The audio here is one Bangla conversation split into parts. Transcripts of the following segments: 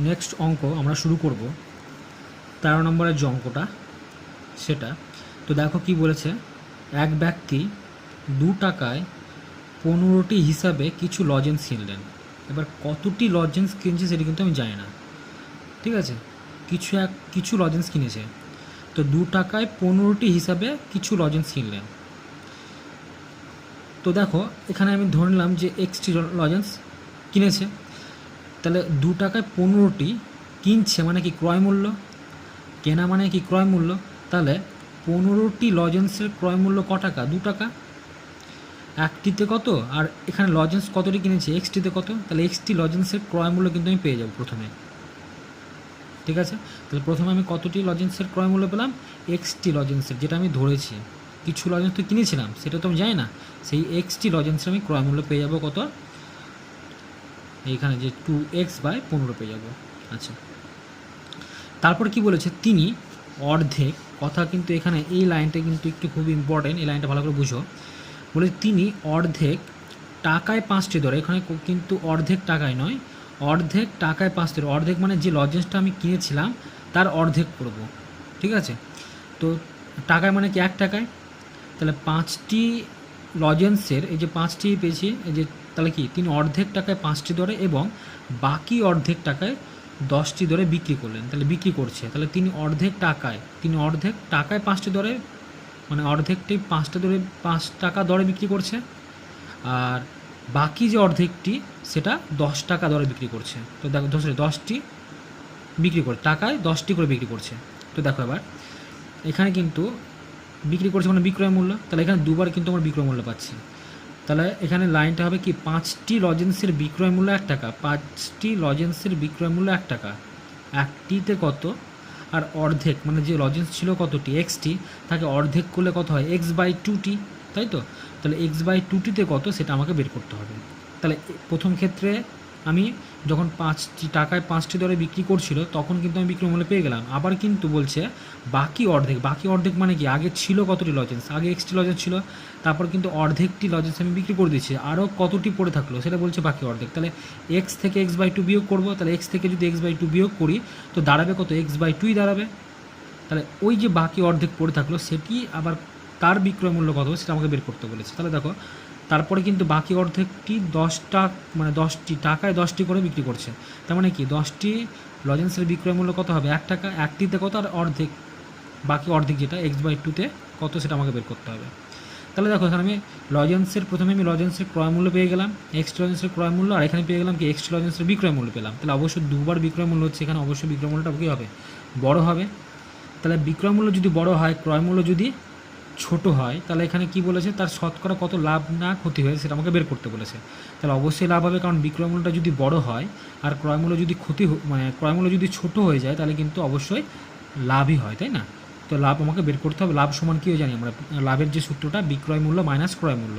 নেক্সট অঙ্ক আমরা শুরু করব 13 নম্বরের যে অঙ্কটা সেটা। তো দেখো কি বলেছে, এক ব্যক্তি 2 টাকায় 15টি হিসাবে কিছু লজেন্স কিনলেন। এবার কতটি লজেন্স কিনছে সেটা কিন্তু আমি জানি না, ঠিক আছে। কিছু লজেন্স কিনেছে, তো 2 টাকায় 15টি হিসাবে কিছু লজেন্স কিনলেন। তো দেখো এখানে আমি ধরে নিলাম যে এক্সটি লজেন্স কিনেছে, তাহলে 2 টাকায় 15টি কিনছে মানে কি ক্রয় মূল্য, কেনা মানে কি ক্রয় মূল্য। তাহলে 15টি লজেন্সের ক্রয় মূল্য ক টাকা? 2 টাকা। একটিতে কত, আর এখানে লজেন্স কতটি কিনেছে? এক্সটিতে কত, তাহলে এক্সটি লজেন্সের ক্রয় মূল্য কিন্তু আমি পেয়ে যাব প্রথমে, ঠিক আছে। তাহলে প্রথমে আমি কতটি লজেন্সের ক্রয় মূল্য পেলাম? এক্সটি লজেন্সের, যেটা আমি ধরেছি। কিছু লজেন্স তো কিনেছিলাম সেটা তো আমি জানি না, সেই এক্সটি লজেন্সের আমি ক্রয় মূল্য পেয়ে যাব কত? এইখানে যে 2x/15 পেয়ে যাব। আচ্ছা, তারপর কি বলেছে, তিনি অর্ধেক, কথা কিন্তু এখানে এই লাইনটা কিন্তু একটু খুব ইম্পর্টেন্ট, এই লাইনটা ভালো করে বুঝো। বলে তিনি অর্ধেক টাকায় 5টি দরে, এখানে কিন্তু অর্ধেক টাকায় নয়, অর্ধেক টাকায় 5টি দরে, অর্ধেক মানে যে লজেন্সটা আমি কিনেছিলাম তার অর্ধেক করব, ঠিক আছে। তো টাকায় মানে কি 1 টাকায়, তাহলে 5টি লজেন্সের এই যে 5টি পেয়েছি, এই যে তাহলে কি তিনি অর্ধেক টাকায় 5টি দরে এবং বাকি অর্ধেক টাকায় 10টি দরে বিক্রি করলেন, তাহলে বিক্রি করছে। তাহলে তিনি অর্ধেক টাকায় 5টি দরে, মানে অর্ধেকটি 5টা দরে 5 টাকা দরে বিক্রি করছে, আর বাকি যে অর্ধেকটি সেটা 10 টাকা দরে বিক্রি করছে। তো দেখো 10টি বিক্রি করে টাকায় 10টি করে বিক্রি করছে। তো দেখো এবার এখানে কিন্তু বিক্রি করছে মানে বিক্রয় মূল্য, তাহলে এখানে দুবার কিন্তু আমরা বিক্রয় মূল্য পাচ্ছি। তাহলে এখানে লাইনটা হবে কি, 5টি লজেন্সের বিক্রয় মূল্য 1 টাকা, 5টি লজেন্সের বিক্রয় মূল্য 1 টাকা, একটিতে কত, আর অর্ধেক মানে যে লজেন্স ছিল কতটি এক্সটি, তাকে অর্ধেক করলে কত হয়? x/2টি, তাই তো। তাহলে x/2টিতে কত সেটা আমাকে বের করতে হবে। তাহলে প্রথম ক্ষেত্রে আমি যখন 5টি টাকায় 5টি দরে বিক্রি করছিল তখন কিন্তু আমি বিক্রয় মূল্য পেয়ে গেলাম। আবার কিন্তু বলছে বাকি অর্ধেক মানে কি, আগে ছিল কতটি লজেন্স? আগে এক্সটি লজেন্স ছিল, তারপর কিন্তু অর্ধেকটি লজেন্স আমি বিক্রি করে দিচ্ছি, আরও কতটি পড়ে থাকলো সেটা বলছে বাকি অর্ধেক। তাহলে এক্স থেকে x/2 বিয়োগ করবো, তাহলে এক্স থেকে যদি x/2 বিয়োগ করি তো দাঁড়াবে কত? x/2ই দাঁড়াবে। তাহলে ওই যে বাকি অর্ধেক পড়ে থাকলো সেটি আবার তার বিক্রয় মূল্য কত সেটা আমাকে বের করতে বলেছে। তাহলে দেখো তারপরে কিন্তু বাকি অর্ধেকটি 10টি টাকায় 10টি করে বিক্রি করছে, তার মানে কি 10টি লজেন্সের বিক্রয় মূল্য কত হবে? 1 টাকা, একটিতে কত, আর অর্ধেক, বাকি অর্ধেক যেটা x/2তে কত সেটা আমাকে বের করতে হবে। তাহলে দেখো এখানে আমি প্রথমে আমি লজেন্সের ক্রয় মূল্য পেয়ে গেলাম, এক্সটি লজেন্সের ক্রয় মূল্য, আর এখানে পেয়ে গেলাম কি এক্সটি লজেন্সের বিক্রয় মূল্য পেলাম। তাহলে অবশ্যই দুবার বিক্রয় মূল্য হচ্ছে, এখানে অবশ্যই বিক্রয় মূল্যটা কী হবে? বড় হবে। তাহলে বিক্রয় মূল্য যদি বড় হয়, ক্রয় মূল্য যদি ছোট হয়, তাহলে এখানে কি বলেছে, তার শতকরা কত লাভ না ক্ষতি হয়েছে সেটা আমাকে বের করতে বলেছে। তাহলে অবশ্যই লাভ হবে, কারণ বিক্রয় মূল্যটা যদি বড় হয় আর ক্রয় মূল্য যদি ক্রয় মূল্য যদি ছোট হয়ে যায় তাহলে কিন্তু অবশ্যই লাভই হয়, তাই না। তো লাভ আমাকে বের করতে হবে। লাভ সমান কী জানি আমরা, লাভের যে সূত্রটা বিক্রয় মূল্য মাইনাস ক্রয় মূল্য,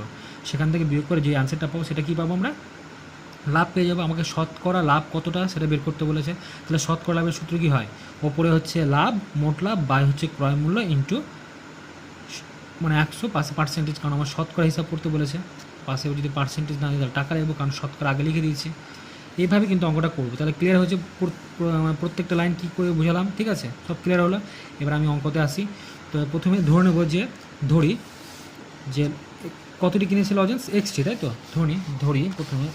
সেখান থেকে বিয়োগ করে যে অ্যান্সারটা পাবো সেটা কী পাবো আমরা? লাভ পেয়ে যাবো। আমাকে শতকরা লাভ কতটা সেটা বের করতে বলেছে। তাহলে শতকরা লাভের সূত্র কী হয়? ওপরে হচ্ছে লাভ, মোট লাভ, বাই হচ্ছে ক্রয় মূল্য ইন্টু মানে 100, পাশে পার্সেন্টেজ, কারণ আমার শতকরা হিসাব করতে বলেছে। পাশে যদি পার্সেন্টেজ না দিই তাহলে টাকা লাগবে, কারণ শতকরা আগে লিখে দিয়েছি। এইভাবে কিন্তু অঙ্কটা করবো। তাহলে ক্লিয়ার হচ্ছে প্রত্যেকটা লাইন কী করে বুঝালাম, ঠিক আছে, সব ক্লিয়ার হলো। এবার আমি অঙ্কতে আসি। তো প্রথমে ধরে নেব যে যে কতটি কিনেছে লজেন্স? এক্সটি, তাই তো। প্রথমে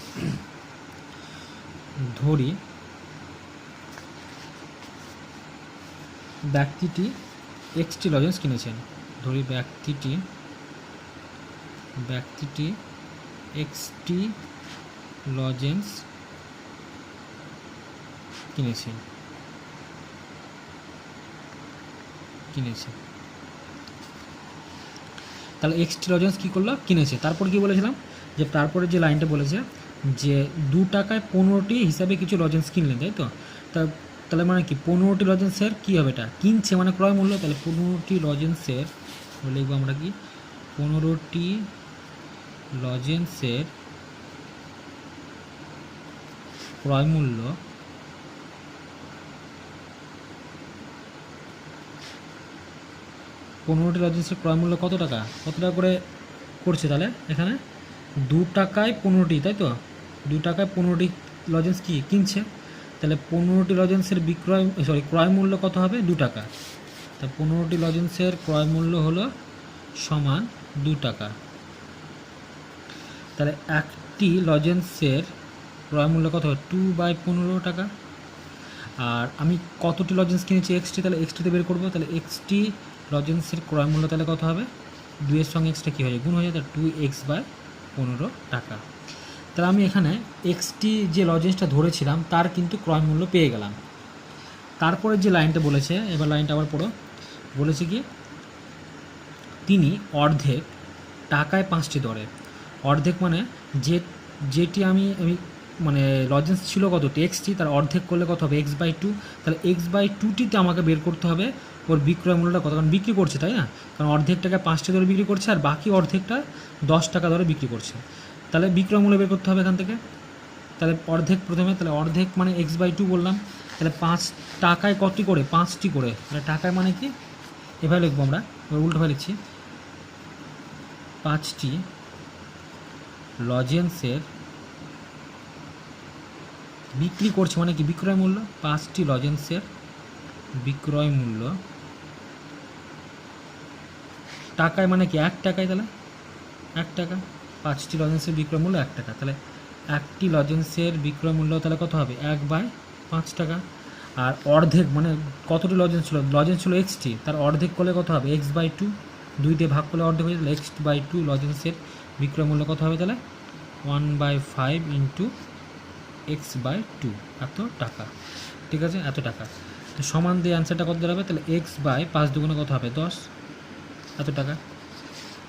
ব্যক্তিটি এক্সটি লজেন্স কিনেছেন। ব্যক্তিটি এক্সটি লজেন্স কিনেছে। তাহলে এক্সটি লজেন্স কী করলো? কিনেছে। তারপর কি বলেছিলাম, যে তারপরে যে লাইনটা বলেছে যে 2 টাকায় 15টি হিসাবে কিছু লজেন্স কিনলেন, তাই তো। তাহলে মানে কি 15টি লজেন্সের কী হবে? এটা কিনছে মানে ক্রয় মূল্য। তাহলে 15টি লজেন্সের লিখবো আমরা কি, 15টি লজেন্সের ক্রয় মূল্য কত টাকা করে করছে? তাহলে এখানে 2 টাকায় 15টি, তাই তো। 2 টাকায় 15টি লজেন্স কি কিনছে। তাহলে 15টি লজেন্সের ক্রয় মূল্য কত হবে? 2 টাকা। তা 15টি লজেন্সের ক্রয় মূল্য হলো সমান 2 টাকা। তাহলে একটি লজেন্সের ক্রয় মূল্য কত হবে? 2/15 টাকা। আর আমি কতটি লজেন্স কিনেছি? এক্সটি, তাহলে এক্সটিতে বের করবো। তাহলে এক্সটি লজেন্সের ক্রয় মূল্য তাহলে কত হবে? 2 এর সঙ্গে এক্সটা কী হয়ে যায়? গুণ হয়ে যায়, তাহলে 2x/15 টাকা। তাহলে আমি এখানে এক্সটি যে লজেন্সটা ধরেছিলাম তার কিন্তু ক্রয় মূল্য পেয়ে গেলাম। তারপরে যে লাইনটা বলেছে, এবার লাইনটা আবার পড়ো। বলেছে কি, তিনি অর্ধেক টাকায় 5টি দরে। অর্ধেক মানে যেটি আমি মানে লজেন্স ছিল কতটি? এক্সটি, তার অর্ধেক করলে কত হবে? x/2। তাহলে x/2টিতে আমাকে বের করতে হবে ওর বিক্রয় মূল্যটা কত, কারণ বিক্রি করছে, তাই না? কারণ অর্ধেক টাকা 5টি দরে বিক্রি করছে আর বাকি অর্ধেকটা 10 টাকা দরে বিক্রি করছে। তাহলে বিক্রয় মূল্য বের করতে হবে এখান থেকে। তাহলে অর্ধেক প্রথমে, তাহলে অর্ধেক মানে x/2 বললাম। তাহলে 5 টাকায় কতটি করে? 5টি করে। তাহলে টাকায় মানে কি, এভাবে লিখবো আমরা, উল্টোভাবে লিখছি। 5টি লজেন্সের বিক্রি করছে মানে কি? বিক্রয় মূল্য। 5টি লজেন্সের বিক্রয় মূল্য টাকায় মানে কি? 1 টাকায়। তাহলে 1 টাকা। 5টি লজেন্সের বিক্রয় মূল্য 1 টাকা। তাহলে একটি লজেন্সের বিক্রয় মূল্য তাহলে কত হবে? 1/5 টাকা। আর অর্ধেক মানে কতটি লজেন্স ছিল? লজেন্স ছিল এক্সটি, তার অর্ধেক করলে কত হবে? x/2। 2 দিয়ে ভাগ করলে অর্ধেক হয়ে যাবে। x/2 লজেন্সের বিক্রয় মূল্য কত হবে? তাহলে 1/5 ইন্টু x/2, এত টাকা। ঠিক আছে, এত টাকা। তো সমান দিয়ে অ্যান্সারটা কত দাঁড়াবে? তাহলে x/5 দুগুণে কত হবে? 10, এত টাকা।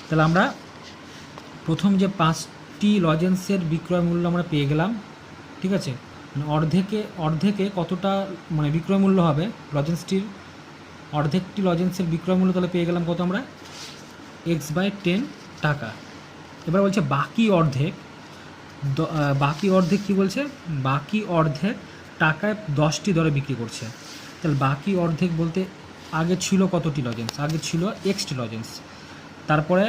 তাহলে আমরা প্রথম যে 5টি লজেন্সের বিক্রয় মূল্য আমরা পেয়ে গেলাম। ঠিক আছে, মানে অর্ধেকে কতটা মানে বিক্রয় মূল্য হবে লজেন্সটির? অর্ধেকটি লজেন্সের বিক্রয় মূল্য তাহলে পেয়ে গেলাম কত আমরা? x/10 টাকা। এবার বলছে বাকি অর্ধেক। বাকি অর্ধেক কী বলছে? বাকি অর্ধেক টাকায় 10টি দরে বিক্রি করছে। তাহলে বাকি অর্ধেক বলতে আগে ছিল কতটি লজেন্স? আগে ছিল এক্সটি লজেন্স, তারপরে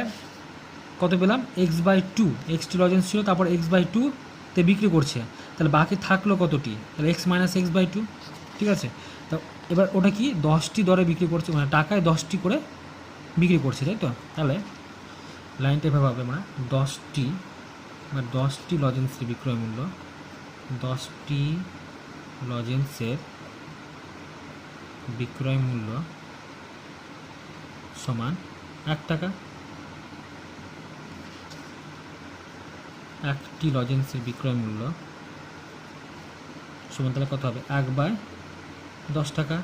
কত পেলাম? x/2। এক্সটি লজেন্স ছিল, তারপর x/2তে বিক্রি করছে। তাহলে বাকি থাকলো কতটি? তাহলে x - x/2। ঠিক আছে, তো এবার ওটা কি? 10টি দরে বিক্রি করছে, মানে টাকায় 10টি করে বিক্রি করছে, তাই তো? তাহলে লাইনটা এভাবে হবে আমরা, 10টি লজেন্সের বিক্রয় মূল্য, 10টি লজেন্সের বিক্রয় মূল্য সমান 1 টাকা। একটি লজেন্সের বিক্রয় মূল্য সমান তাহলে কত হবে? 1/10 টাকা।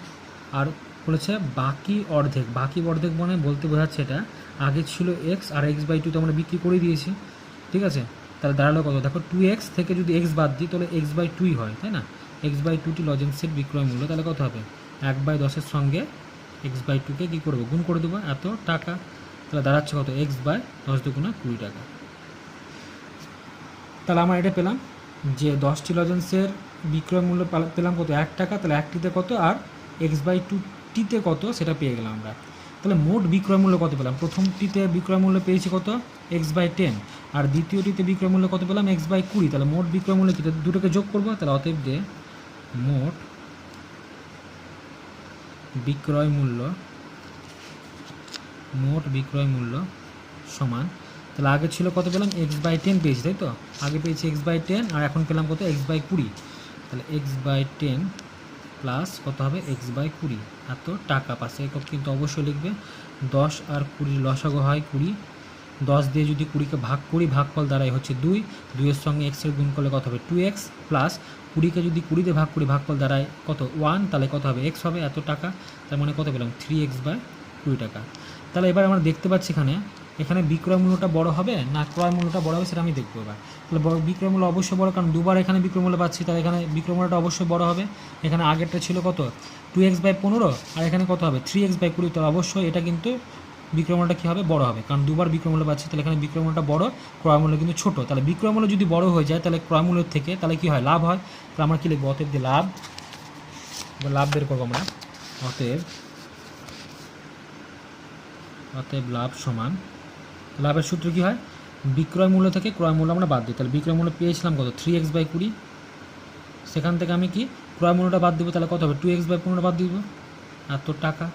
আর বলেছে বাকি অর্ধেক। বাকি অর্ধেক মানে বলতে বোঝাচ্ছে এটা আগে ছিল x আর x/2 তো আমরা বিক্রি করে দিয়েছি। ঠিক আছে, তাহলে দাঁড়ালো কত? দেখো 2x থেকে যদি x বাদ দিই তাহলে x/2 হয়, তাই না? x/2টি লজেন্সের বিক্রয় মূল্য তাহলে কত হবে? 1/10-এর সঙ্গে x/2কে কী করবো? গুণ করে দেবো, এত টাকা। তাহলে দাঁড়াচ্ছে কত? x/10 দুগুণে 20 টাকা। তাহলে আমরা এটা পেলাম যে 10টি লজেন্সের বিক্রয় মূল্য পেলাম কত? 1 টাকা। তাহলে একটিতে কত আর x/2টিতে কত সেটা পেয়ে গেলাম আমরা। তাহলে মোট বিক্রয় মূল্য কত পেলাম? প্রথমটিতে বিক্রয় মূল্য পেয়েছি কত? x/10। আর দ্বিতীয়টিতে বিক্রয় মূল্য কত পেলাম? x/20। তাহলে মোট বিক্রয় মূল্য কী? দুটোকে যোগ করবো। তাহলে অতএব যে মোট বিক্রয় মূল্য সমান, তাহলে আগে ছিল কত পেলাম? x/10 পেয়েছি, তাই তো? আগে পেয়েছি x/10 আর এখন পেলাম কত? x/20। তাহলে x/10 প্লাস কত হবে? x/20, এত টাকা। পাশে একক কিন্তু অবশ্যই লিখবে। 10 আর 20 লসাগু হয় 20। 10 দিয়ে যদি 20কে ভাগ করি, ভাগফল দ্বারাই হচ্ছে 2। 2-এর সঙ্গে x-এর গুণ করলে কত হবে? 2x প্লাস 20কে যদি 20 দিয়ে ভাগ করি, ভাগফল দ্বারাই কত? 1। তাহলে কত হবে? x হবে, এত টাকা। তার মানে কত পেলাম? 3x/20 টাকা। তাহলে এবার আমরা দেখতে পাচ্ছি এখানে বিক্রয় মূল্যটা বড় হবে না ক্রয় মূল্যটা বড় হবে সেটা আমি দেখবো এবার। তাহলে বিক্রয় মূল্য অবশ্যই বড়, কারণ দুবার এখানে বিক্রয় মূল্য পাচ্ছি, তাহলে এখানে বিক্রয় মূল্যটা অবশ্যই বড় হবে। এখানে আগেরটা ছিল কত? 2x/15 আর এখানে কত হবে? 3x/20। তাহলে অবশ্যই এটা কিন্তু বিক্রয় মূল্যটা কী হবে? বড় হবে, কারণ দুবার বিক্রয় মূল্য পাচ্ছি। তাহলে এখানে বিক্রয় মূল্যটা বড়, ক্রয় মূল্য কিন্তু ছোট। তাহলে বিক্রয় মূল্য যদি বড় হয়ে যায় তাহলে ক্রয় মূল্যের থেকে তাহলে কী হয়? লাভ হয়। তাহলে আমরা কী লিখবো? অতএব যে লাভ বের করবো আমরা। অতএব লাভ সমান, লাভের সূত্র কী হয়? বিক্রয় মূল্য থেকে ক্রয় মূল্য আমরা বাদ দিই। তাহলে বিক্রয় মূল্য পেয়েছিলাম কত? 3x/20। সেখান থেকে আমি কি ক্রয় মূল্যটা বাদ দিব, তাহলে কত হবে 2x/15 বাদ দিব আর তোর টাকা।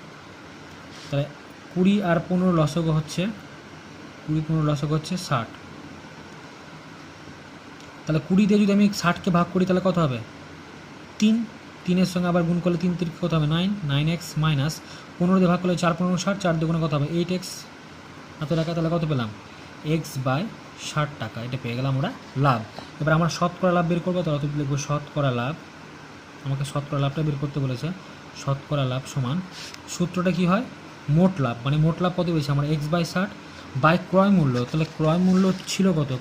তাহলে 20 আর 15 লসগু হচ্ছে 20-15 লসগু হচ্ছে 60। তাহলে 20 দিয়ে যদি আমি 60কে ভাগ করি তাহলে কত হবে 3, 3-এর সঙ্গে আবার গুণ করলে 3 কত হবে 9, 9x মাইনাস 15 দিয়ে ভাগ করলে 4-15 60, 4 দুগুণে কত হবে 8x এত টাকা। তাহলে কত পেলাম x/60 টাকা, এটা পেয়ে গেলাম আমরা লাভ। এবার আমরা শতকরা লাভ বের করবো, তাহলে তুমি লিখবো শতকরা লাভ, আমাকে শতকরা লাভটা বের করতে বলেছে। শতকরা লাভ সমান সূত্রটা কি হয় মোট লাভ, মানে মোট লাভ কত পেয়েছি আমরা x/60 বাই ক্রয় মূল্য। তাহলে ক্রয় মূল্য ছিল কত,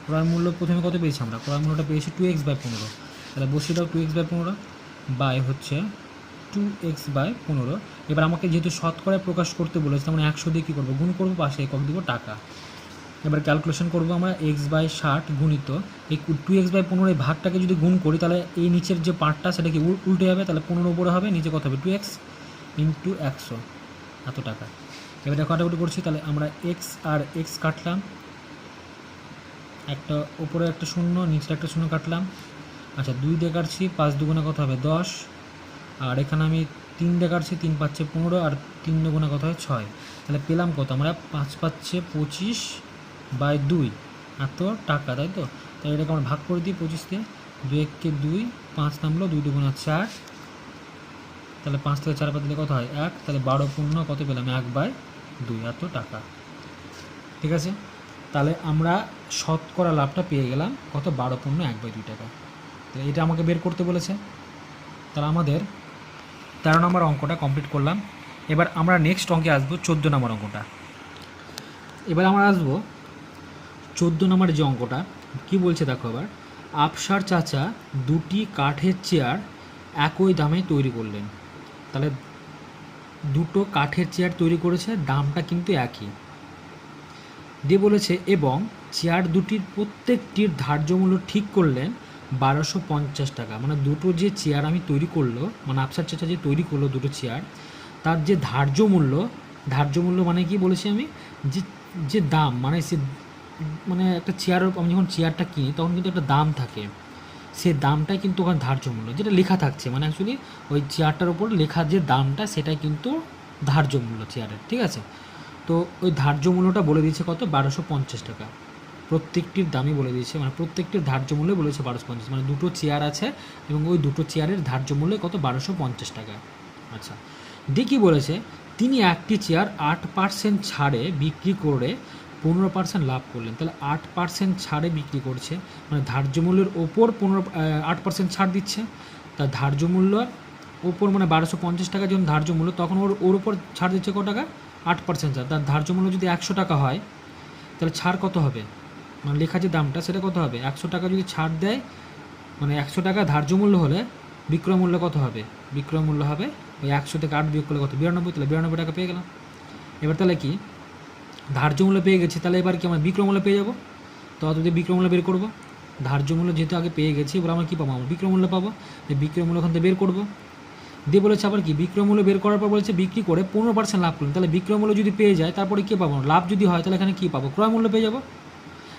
ক্রয় মূল্য প্রথমে কত পেয়েছি আমরা, ক্রয় মূল্যটা পেয়েছি 2x/15। তাহলে বসিয়ে দাও 2x/15 বাই হচ্ছে 2x/15। এবার আমাকে যেহেতু শতকরায় প্রকাশ করতে বলেছে, আমরা 100 দিয়ে কী করবো গুণ করবো, পাশে একক দিব টাকা। এবার ক্যালকুলেশন করবো আমরা x/60 গুণিত এই 2x/15 এই ভাগটাকে যদি গুণ করি তাহলে এই নিচের যে পার্টটা সেটা কি উল্টে যাবে, তাহলে 15 উপরে হবে, নিচে কত হবে 2x ইন্টু 100 এত টাকা। এবার কাটাকুটি করছি, তাহলে আমরা x আর x কাটলাম, একটা উপরে একটা শূন্য নিচে একটা শূন্য কাটলাম। আচ্ছা 2 দিয়ে কাটছি, 5 দুগুণে কত হবে 10, আর এখানে আমি 3 দিয়ে কাটছি, 3 পাচ্ছে 15 আর 3 দুগুণে কত হয় 6। তাহলে পেলাম কত আমরা 5 পাচ্ছে 25/2 এত টাকা, তাই তো। তাহলে এটাকে আমরা ভাগ করে দিই 25 দিয়ে, 2 1-কে 2, 5 নামলো, 2 দুগুণে 4, তাহলে 5 থেকে 4 বাদ দিলে কত হয় 1, তাহলে 12 কত পেলাম 1/2 এত টাকা। ঠিক আছে, তাহলে আমরা শতকরা লাভটা পেয়ে গেলাম কত 12 1/2 টাকা। তাহলে এটা আমাকে বের করতে বলেছে। তাহলে আমাদের 13 নম্বর অঙ্কটা কমপ্লিট করলাম। এবার আমরা নেক্সট অঙ্কে আসবো 14 নম্বর অঙ্কটা। এবার আমরা আসবো 14 নম্বরের যে অঙ্কটা কি বলছে দেখো। এবার আফসার চাচা দুটি কাঠের চেয়ার একই দামে তৈরি করলেন। তাহলে দুটো কাঠের চেয়ার তৈরি করেছে, দামটা কিন্তু একই দিয়ে বলেছে, এবং চেয়ার দুটির প্রত্যেকটির ধার্য মূল্য ঠিক করলেন 1250 টাকা। মানে দুটো যে চেয়ার আমি তৈরি করলো, মানে আফসার চাচা যে তৈরি করলো দুটো চেয়ার, তার যে ধার্য মূল্য মানে কি বলেছি আমি, যে দাম, মানে সে মানে একটা চেয়ার, আমি যখন চেয়ারটা কিনি তখন কিন্তু একটা দাম থাকে, সে দামটাই কিন্তু ওখানে ধার্য মূল্য যেটা লেখা থাকছে, মানে অ্যাকচুয়ালি ওই চেয়ারটার উপর লেখা যে দামটা সেটাই কিন্তু ধার্য মূল্য চেয়ারের। ঠিক আছে, তো ওই ধার্য মূল্যটা বলে দিয়েছে কত 1250 টাকা, প্রত্যেকটির দামই বলে দিয়েছে, মানে প্রত্যেকটির ধার্য মূল্য বলেছে 1250, মানে দুটো চেয়ার আছে এবং ওই দুটো চেয়ারের ধার্য মূল্য কত 1250 টাকা। আচ্ছা দিয়ে কী বলেছে, তিনি একটি চেয়ার 8% ছাড়ে বিক্রি করে 15% লাভ করলেন। তাহলে 8% ছাড়ে বিক্রি করছে, মানে ধার্য মূল্যের ওপর 8% ছাড় দিচ্ছে, তার ধার্য মূল্য ওপর মানে 1250 টাকা যখন ধার্য মূল্য, তখন ওর ওপর ছাড় দিচ্ছে কত টাকা 8% ছাড়। তার ধার্য মূল্য যদি 100 টাকা হয় তাহলে ছাড় কত হবে, মানে লেখা যে দামটা সেটা কত হবে 100 টাকা যদি ছাড় দেয়, মানে 100 টাকা ধার্য মূল্য হলে বিক্রয় মূল্য কত হবে, বিক্রয় মূল্য হবে ওই 100 থেকে 8 বিয়োগ করলে কত 92, তাহলে 92 টাকা পেয়ে গেলাম। এবার তাহলে কি ধার্য মূল্য পেয়ে গেছি, তাহলে এবার কি আমরা বিক্রয় মূল্য পেয়ে যাবো, তো অত দিয়ে বিক্রয় মূল্য বের করবো। ধার্য মূল্য যেহেতু আগে পেয়ে গেছি, এবার আমরা কী পাবো, আমরা বিক্রয় মূল্য পাবো, বিক্রয় মূল্য ওখান থেকে বের করবো। দিয়ে বলেছে আবার কি বিক্রয় মূল্য বের করার পর বলেছে বিক্রি করে 15% লাভ করলেন। তাহলে বিক্রয় মূল্য যদি পেয়ে যায় তারপরে কী পাবো, লাভ যদি হয় তাহলে এখানে কী পাবো, ক্রয় মূল্য পেয়ে যাবো।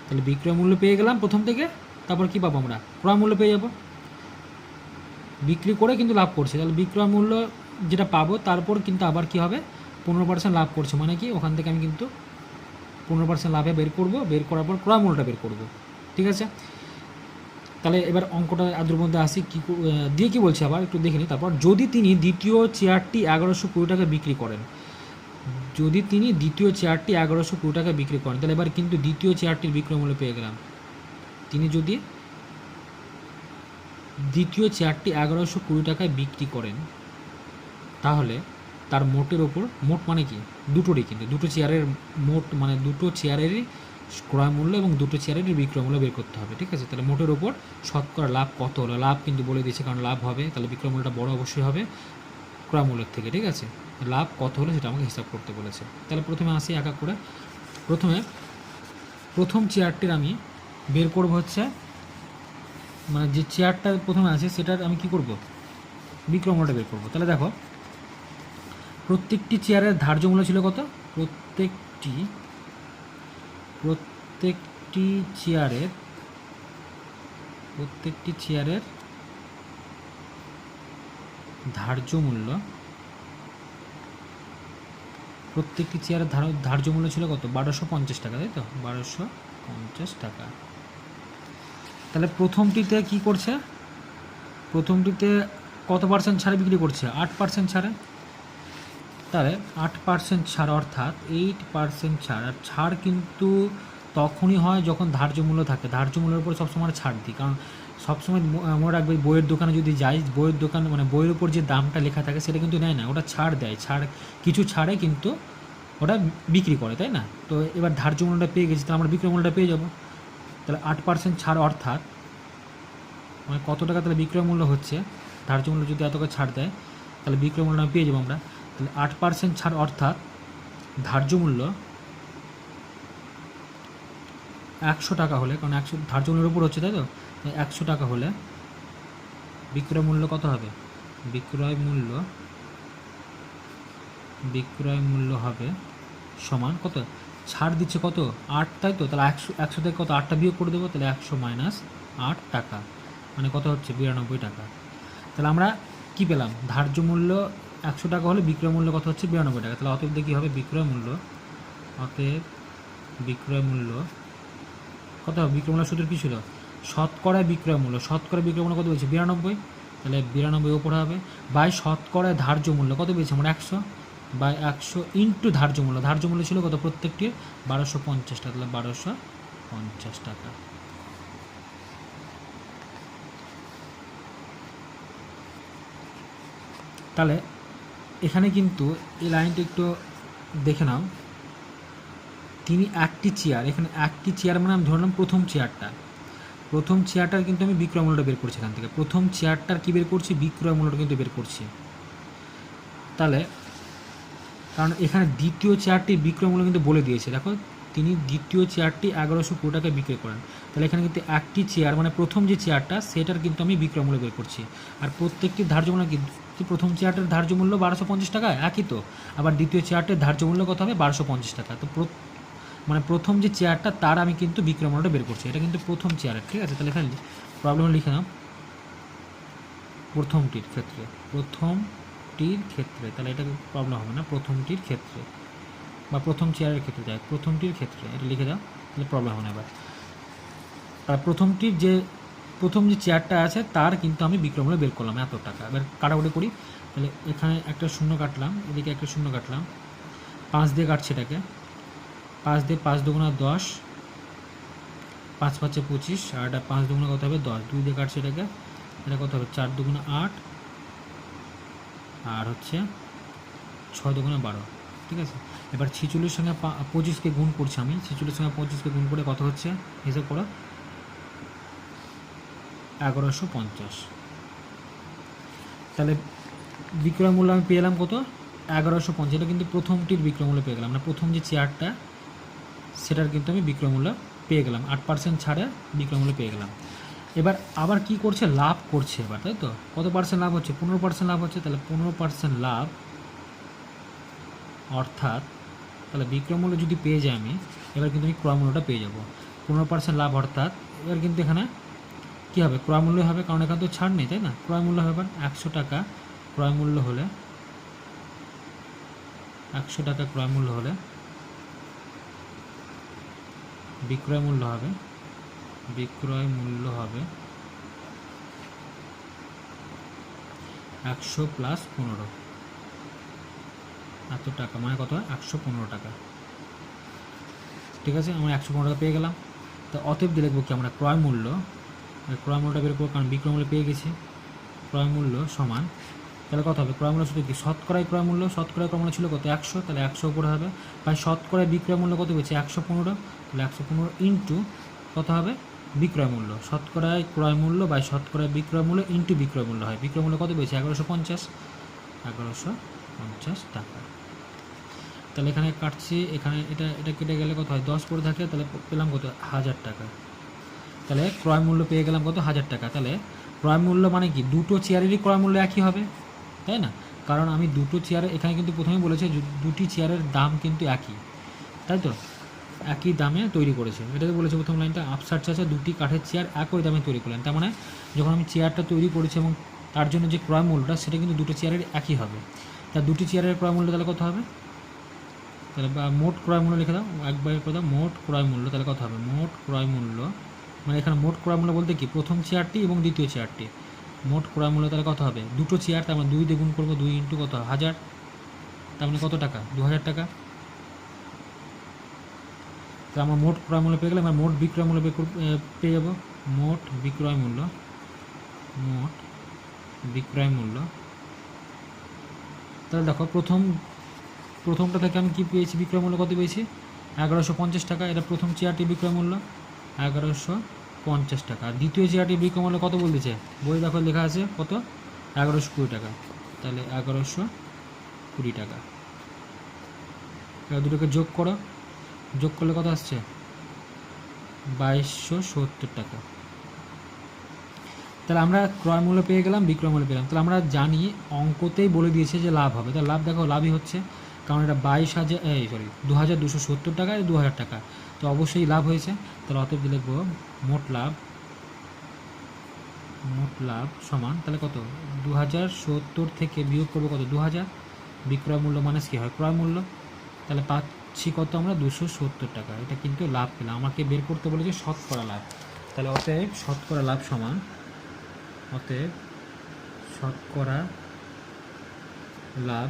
তাহলে বিক্রয় মূল্য পেয়ে গেলাম প্রথম থেকে, তারপর কী পাবো আমরা, ক্রয় মূল্য পেয়ে যাবো। বিক্রি করে কিন্তু লাভ করছে, তাহলে বিক্রয় মূল্য যেটা পাবো তারপর কিন্তু আবার কী হবে 15% লাভ করছে, মানে কি ওখান থেকে আমি কিন্তু 15% লাভে বের করব, বের করার পর ক্রয় মূল্যটা বের করব। ঠিক আছে, তাহলে এবার অঙ্কটা আদ্র মধ্যে আসি কী দিয়ে কী বলছে আবার একটু দেখে নিই। তারপর যদি তিনি দ্বিতীয় চেয়ারটি 1120 টাকা বিক্রি করেন, যদি তিনি দ্বিতীয় চেয়ারটি 1120 টাকা বিক্রি করেন, তাহলে এবার কিন্তু দ্বিতীয় চেয়ারটির বিক্রয় মূল্য পেয়ে গেলাম। তিনি যদি দ্বিতীয় চেয়ারটি 1120 টাকায় বিক্রি করেন তাহলে তার মোটের ওপর, মোট মানে কি দুটোরই, কিন্তু দুটো চেয়ারের মোট মানে দুটো চেয়ারেরই ক্রয় মূল্য এবং দুটো চেয়ারেরই বিক্রয় মূল্য বের করতে হবে। ঠিক আছে, তাহলে মোটের ওপর শতকরা লাভ কত হলো, লাভ কিন্তু বলে দিয়েছে কারণ লাভ হবে, তাহলে বিক্রয় মূল্যটা বড় অবশ্যই হবে ক্রয় মূল্যের থেকে। ঠিক আছে, লাভ কত হলো সেটা আমাকে হিসাব করতে বলেছে। তাহলে প্রথমে আসি এক এক করে। প্রথম চেয়ারটির আমি বের করব হচ্ছে, মানে যে চেয়ারটা প্রথমে আছে সেটার আমি কি করব, বিক্রয় মূল্যটা বের করব। তাহলে দেখো প্রত্যেকটি চেয়ারের ধার্য মূল্য ছিল কত, প্রত্যেকটি চেয়ারের ধার্য মূল্য, প্রত্যেকটি চেয়ারের ধার্য মূল্য ছিল কত? 1250 টাকা, তাই তো? 1250 টাকা। তাহলে প্রথমটিতে কি করছে? প্রথমটিতে কত পার্সেন্ট ছাড়ে বিক্রি করছে? 8% ছাড়ে। তাহলে 8% ছাড় অর্থাৎ 8% ছাড়। আর ছাড় কিন্তু তখনই হয় যখন ধার্য মূল্য থাকে। ধার্য মূল্যের উপর সবসময় ছাড় দিই, কারণ সবসময় মনে রাখবে বইয়ের দোকানে যদি যাই, বইয়ের দোকান মানে বইয়ের উপর যে দামটা লেখা থাকে সেটা কিন্তু নেয় না, ওটা ছাড় দেয়। ছাড় কিছু ছাড়ে কিন্তু ওটা বিক্রি করে, তাই না? তো এবার ধার্য মূল্যটা পেয়ে গেছি, তাহলে আমরা বিক্রয় মূল্যটা পেয়ে যাবো। তাহলে 8% ছাড় অর্থাৎ মানে কত টাকা তাহলে বিক্রয় মূল্য হচ্ছে? ধার্য মূল্য যদি এত টাকা ছাড় দেয় তাহলে বিক্রয় মূল্যটা পেয়ে যাবো আমরা। তাহলে 8% ছাড় অর্থাৎ ধার্য মূল্য 100 টাকা হলে, কারণ 100 ধার্য মূল্যের উপর হচ্ছে, তাই তো? 100 টাকা হলে বিক্রয় মূল্য কত হবে? বিক্রয় মূল্য হবে সমান কত? ছাড় দিচ্ছে কত? 8, তাই তো? তাহলে 100 থেকে কত? 8টা বিয়োগ করে দেবো, তাহলে 100 মাইনাস 8 টাকা মানে কত হচ্ছে? 92 টাকা। তাহলে আমরা কি পেলাম? ধার্য মূল্য 100 টাকা হলে বিক্রয় মূল্য কত হচ্ছে? 92 টাকা। তাহলে অতএব দেখি হবে বিক্রয় মূল্য, অতএব বিক্রয় মূল্য কত হবে? বিক্রয় মূল্য সূত্র কী ছিল? শতকরায় বিক্রয় মূল্য। শতকরায় বিক্রয় মূল্য কত বলছে? 92। তাহলে 92 ওপরে হবে বাই শতকরায় ধার্য মূল্য কত পেয়েছি আমরা? 100 বাই 100 ইন্টু ধার্য মূল্য। ধার্য মূল্য ছিল কত প্রত্যেকটির? 1250 টাকা। তাহলে 1250 টাকা। তাহলে এখানে কিন্তু এই লাইনটা একটু দেখে নাও। তিনি একটি চেয়ার, এখানে একটি চেয়ার মানে আমি ধরলাম প্রথম চেয়ারটার কিন্তু আমি বিক্রয় মূল্যটা বের করছি। এখান থেকে প্রথম চেয়ারটার কী বের করছি? বিক্রয় মূল্যটা কিন্তু বের করছি। তাহলে কারণ এখানে দ্বিতীয় চেয়ারটি বিক্রয় মূল্য কিন্তু বলে দিয়েছে, দেখো তিনি দ্বিতীয় চেয়ারটি 1120 টাকায় বিক্রি করেন। তাহলে এখানে কিন্তু একটি চেয়ার মানে প্রথম যে চেয়ারটা সেটার কিন্তু আমি বিক্রয় মূল্য বের করছি। আর প্রত্যেকটি ধার্য মূল্য কি? প্রথম চেয়ারটার ধার্য মূল্য 1250 টাকা, একই তো। আবার দ্বিতীয় চেয়ারটার ধার্য মূল্য কত হবে? 1250 টাকা। তো মানে প্রথম যে চেয়ারটা তার আমি কিন্তু বিক্রয় মূল্যটা বের করছি। এটা কিন্তু প্রথম চেয়ারের, ঠিক আছে? তাহলে এখানে প্রবলেম লিখে নাও প্রথমটির ক্ষেত্রে, তাহলে এটা প্রবলেম হবে না। প্রথমটির ক্ষেত্রে বা প্রথম চেয়ারের ক্ষেত্রে যায়, প্রথমটির ক্ষেত্রে এটা লিখে দাও, তাহলে প্রবলেম হবে না। এবার আর প্রথম যে চেয়ারটা আছে তার কিন্তু আমি বিক্রয় মূল্য বের করলাম এত টাকা। এবার কাটাকুটি করি, তাহলে এখানে একটা শূন্য কাটলাম, এদিকে একটা শূন্য কাটলাম, 5 দিয়ে কাটছে এটাকে, 5 দিয়ে 5 দুগুণা 10, 5 5 25, আর এটা 5 দুগুণা কত হবে? 10। 2 দিয়ে কাটছে এটাকে, এটা কত হবে? 4 দুগুণা 8, আর হচ্ছে 6 দুগুণা 12, ঠিক আছে? এবার 46 সঙ্গে 25কে গুণ করছি আমি, 46 সঙ্গে 25কে গুণ করে কত হচ্ছে? হিসাব করো, 1150। তাহলে বিক্রয় মূল্য আমি পেয়ে গেলাম কত? 1150। এটা কিন্তু প্রথমটির বিক্রয় মূল্য পেয়ে গেলাম, না প্রথম যে চেয়ারটা সেটার কিন্তু আমি বিক্রয় মূল্য পেয়ে গেলাম। 8% ছাড়ে বিক্রয় মূল্য পেয়ে গেলাম। এবার আবার কি করছে? লাভ করছে এবার, তাই তো? কত পার্সেন্ট লাভ হচ্ছে? 15% লাভ হচ্ছে। তাহলে 15% লাভ অর্থাৎ তাহলে বিক্রয় মূল্য যদি পেয়ে যাই আমি, এবার কিন্তু আমি ক্রয় মূল্যটা পেয়ে যাব। 15% লাভ অর্থাৎ এবার কিন্তু এখানে কী হবে? ক্রয় মূল্য হবে, কারণ এখানে তো ছাড় নেই, তাই না? ক্রয় মূল্য হবে 100 টাকা। ক্রয় মূল্য হলে 100 টাকা ক্রয় মূল্য হলে বিক্রয় মূল্য হবে 100 প্লাস 15 এত টাকা, মানে কত হয়? 115 টাকা, ঠিক আছে? আমরা 115 টাকা পেয়ে গেলাম। তো অতএব দিয়ে লিখবো কি আমরা? ক্রয় মূল্যটা বের করবো, কারণ বিক্রয় মূল্য পেয়ে গেছি। ক্রয় মূল্য সমান, তাহলে কত হবে? ক্রয় মূল্য শুধু কি? শতকরায় ক্রয় মূল্য ছিল কত? 100, তাহলে 100 উপরে হবে। বা শতকরায় বিক্রয় মূল্য কত পেয়েছে? 115, তাহলে 115 ইন্টু কত হবে? বিক্রয় মূল্য। শতকরায় ক্রয় মূল্য বাই শতকরায় বিক্রয় মূল্য ইন্টু বিক্রয় মূল্য হয়। বিক্রয় মূল্য কত পেয়েছে? 1150 টাকা। তাহলে এখানে কাটছি, এখানে এটা কেটে গেলে কত হয়? 10 পড়ে থাকে, তাহলে পেলাম কত? 1000 টাকা। তাহলে ক্রয় মূল্য পেয়ে গেলাম কত? 1000 টাকা। তাহলে ক্রয় মূল্য মানে কি? দুটো চেয়ারেরই ক্রয় মূল্য একই হবে, তাই না? কারণ আমি দুটো চেয়ারে, এখানে কিন্তু প্রথমেই বলেছে দুটি চেয়ারের দাম কিন্তু একই, তাই তো? একই দামে তৈরি করেছে, এটাকে বলেছে প্রথম লাইনটা। আফসার চাচা দুটি কাঠের চেয়ার একই দামে তৈরি করলেন। তার মানে যখন আমি চেয়ারটা তৈরি করেছি এবং তার জন্য যে ক্রয় মূল্যটা সেটা কিন্তু দুটো চেয়ারের একই হবে। তা দুটি চেয়ারের ক্রয় মূল্য তাহলে কত হবে, তাহলে বা মোট ক্রয় মূল্য লিখে দাও, একবার করে দাও মোট ক্রয় মূল্য, তাহলে কত হবে মোট ক্রয় মূল্য, মানে এখানে মোট ক্রয় মূল্য বলতে কি প্রথম চেয়ারটি এবং দ্বিতীয় চেয়ারটি, মোট ক্রয় মূল্য তাহলে কত হবে, দুটো চেয়ার তার মানে 2 দিয়ে গুণ করবো, 2 ইন্টু কত 1000, তার মানে কত টাকা 2000 টাকা। তো আমরা মোট ক্রয় মূল্য পেয়ে গেলে আমরা মোট বিক্রয় মূল্য পেয়ে যাবো, মোট বিক্রয় মূল্য, মোট বিক্রয় মূল্য। তাহলে দেখো প্রথমটা থেকে আমি কী পেয়েছি, বিক্রয় মূল্য কত পেয়েছি 1150 টাকা, এটা প্রথম চেয়ারটির বিক্রয় মূল্য 1150 টাকা। আর দ্বিতীয় চেয়ারটির বিক্রয় মূল্য কত বলতেছে, বই দেখো লেখা আছে কত 1120 টাকা, তাহলে 1120 টাকা। এবার দুটোকে যোগ করো, যোগ করলে কত আসছে 2270 টাকা। তাহলে আমরা ক্রয় মূল্য পেয়ে গেলাম, বিক্রয় মূল্য পেলাম। তাহলে আমরা জানি অঙ্কতেই বলে দিয়েছে যে লাভ হবে, তাহলে লাভ দেখো লাভই হচ্ছে, কারণ এটা 2270 টাকা আর 2000 টাকা, তো অবশ্যই লাভ হয়েছে। তাহলে অতএব লিখব মোট লাভ সমান তাহলে কত 2070 থেকে বিয়োগ করবো কত 2000, বিক্রয় মূল্য মাইনাস কী হয় ক্রয় মূল্য, তাহলে পাচ্ছি কত আমরা 270 টাকা। এটা কিন্তু লাভ পেলাম, আমাকে বের করতে বলেছে শতকরা লাভ। তাহলে অতএব শতকরা লাভ সমান, অতএব শতকরা লাভ